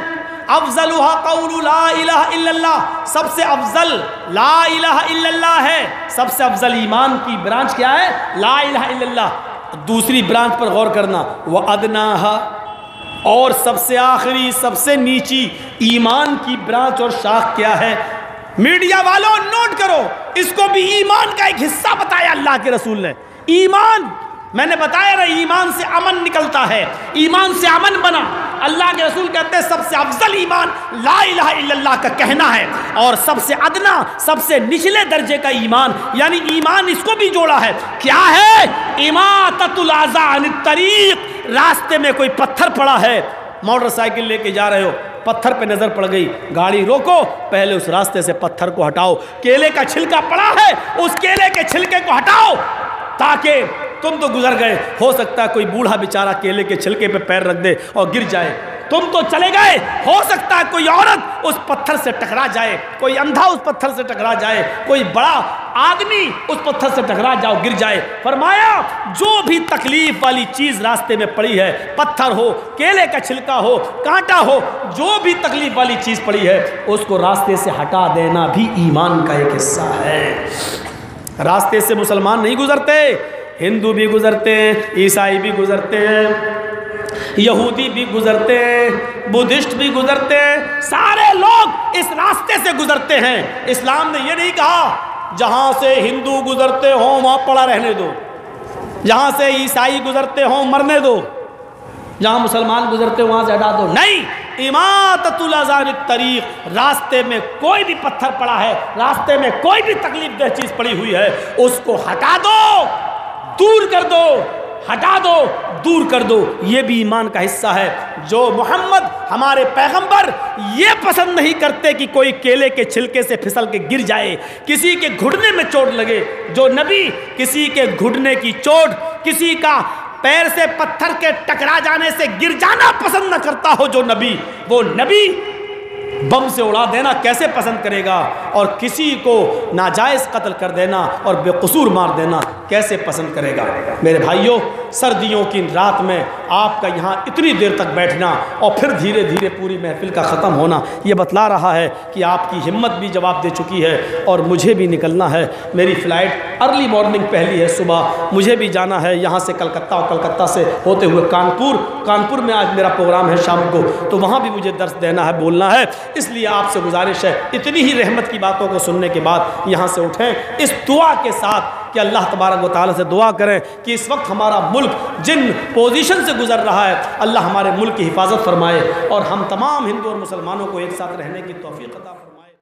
افضلها قول لا الہ الا اللہ، سب سے افضل لا الہ الا اللہ ہے، سب سے افضل ایمان کی برانچ کیا ہے؟ لا الہ الا اللہ۔ دوسری برانچ پر غور کرنا، وَأَدْنَاهَا، اور سب سے آخری، سب سے نیچی ایمان کی برانچ اور شاخ کیا ہے؟ میڈیا والوں نوٹ کرو، اس کو بھی ایمان کا ایک حصہ بتایا اللہ کے رسول نے۔ ایمان، میں نے بتایا نا ایمان سے امن نکلتا ہے، ایمان سے امن بنا۔ اللہ کے رسول کہتے ہیں سب سے افضل ایمان لا الہ الا اللہ کا کہنا ہے، اور سب سے ادنا، سب سے نچلے درجے کا ایمان، یعنی ایمان اس کو بھی جوڑا ہے، کیا ہے؟ اماطۃ الاذی عن الطریق۔ راستے میں کوئی پتھر پڑا ہے، موٹر سائیکل لے کے جا رہے ہو، پتھر پہ نظر پڑ گئی، گاڑی روکو، پہلے اس راستے سے پتھر کو ہٹاؤ۔ کیلے کا چھلکا پڑا ہے، اس کیلے کے چھلکے کو ہٹاؤ، تاکہ تم تو گزر گئے، ہو سکتا ہے کوئی بوڑھا بیچارہ کیلے کے چھلکے پہ پیر رکھ دے اور گر جائے، تم تو چلے گئے، ہو سکتا ہے کوئی عورت اس پتھر سے ٹکرا جائے، کوئی اندھا اس پتھر سے ٹکرا جائے، کوئی بڑا آدمی اس پتھر سے ٹکرا جاؤ، گر جائے۔ فرمایا جو بھی تکلیف والی چیز راستے میں پڑی ہے، پتھر ہو، کیلے کا چھلکا ہو، کانٹا ہو، جو بھی تکلیف والی چیز پڑی ہے، اس کو راستے سے ہٹا دینا بھی ایمان کا ایک حصہ ہے۔ راستے سے مسلمان نہیں گزرتے، ہندو بھی گزرتے ہیں، عیسائی بھی گزرتے ہیں، یہودی بھی گزرتے ہیں، بدھسٹ بھی گزرتے ہیں، سارے لوگ اس راستے سے گزرتے ہیں۔ اسلام نے یہ نہیں کہا جہاں سے ہندو گزرتے ہوں وہاں پڑا رہنے دو، جہاں سے عیسائی گزرتے ہوں مرنے دو، جہاں مسلمان گزرتے ہوں وہاں سے ہٹا دو، نہیں۔ اماطۃ الاذی عن الطریق، راستے میں کوئی بھی پتھر پڑا ہے، راستے میں کوئی بھی تکلیف دہ چیز پڑی ہوئی ہے، اس کو ہٹا دو، دور کر دو، ہٹا دو، دور کر دو۔ یہ بھی ایمان کا حصہ ہے۔ جو محمد ہمارے پیغمبر یہ پسند نہیں کرتے کہ کوئی کیلے کے چھلکے سے پھسل کے گر جائے، کسی کے گھٹنے میں چوٹ لگے، جو نبی کسی کے گھٹنے کی چوٹ، کسی کا پیر سے پتھر کے ٹکرا جانے سے گر جانا پسند نہ کرتا ہو، جو نبی، وہ نبی بم سے اڑا دینا کیسے پسند کرے گا، اور کسی کو ناجائز قتل کر دینا اور بے قصور مار دینا کیسے پسند کرے گا؟ میرے بھائیوں، سردیوں کی رات میں آپ کا یہاں اتنی دیر تک بیٹھنا اور پھر دھیرے دھیرے پوری محفل کا ختم ہونا، یہ بتلا رہا ہے کہ آپ کی ہمت بھی جواب دے چکی ہے، اور مجھے بھی نکلنا ہے۔ میری فلائٹ ارلی مارننگ پہلی ہے، صبح مجھے بھی جانا ہے یہاں سے کلکتہ، اور کلکتہ سے ہوتے ہوئے کانپور میں آج میرا پروگرام ہے شام کو، تو وہاں بھی مجھے درس دینا ہے، بولنا ہے۔ اس لیے آپ سے گزارش ہے، اتنی ہی رحمت کی باتوں کو سننے کے بعد یہاں سے اٹھیں اس دعا کے ساتھ کہ اللہ تبارک و تعالیٰ سے دعا کریں کہ اس وقت ہمارا ملک جن پوزیشن سے گزر رہا ہے، اللہ ہمارے ملک کی حفاظت فرمائے، اور ہم تمام ہندو اور مسلمانوں کو ایک ساتھ رہنے کی توفیق عطا فرمائے۔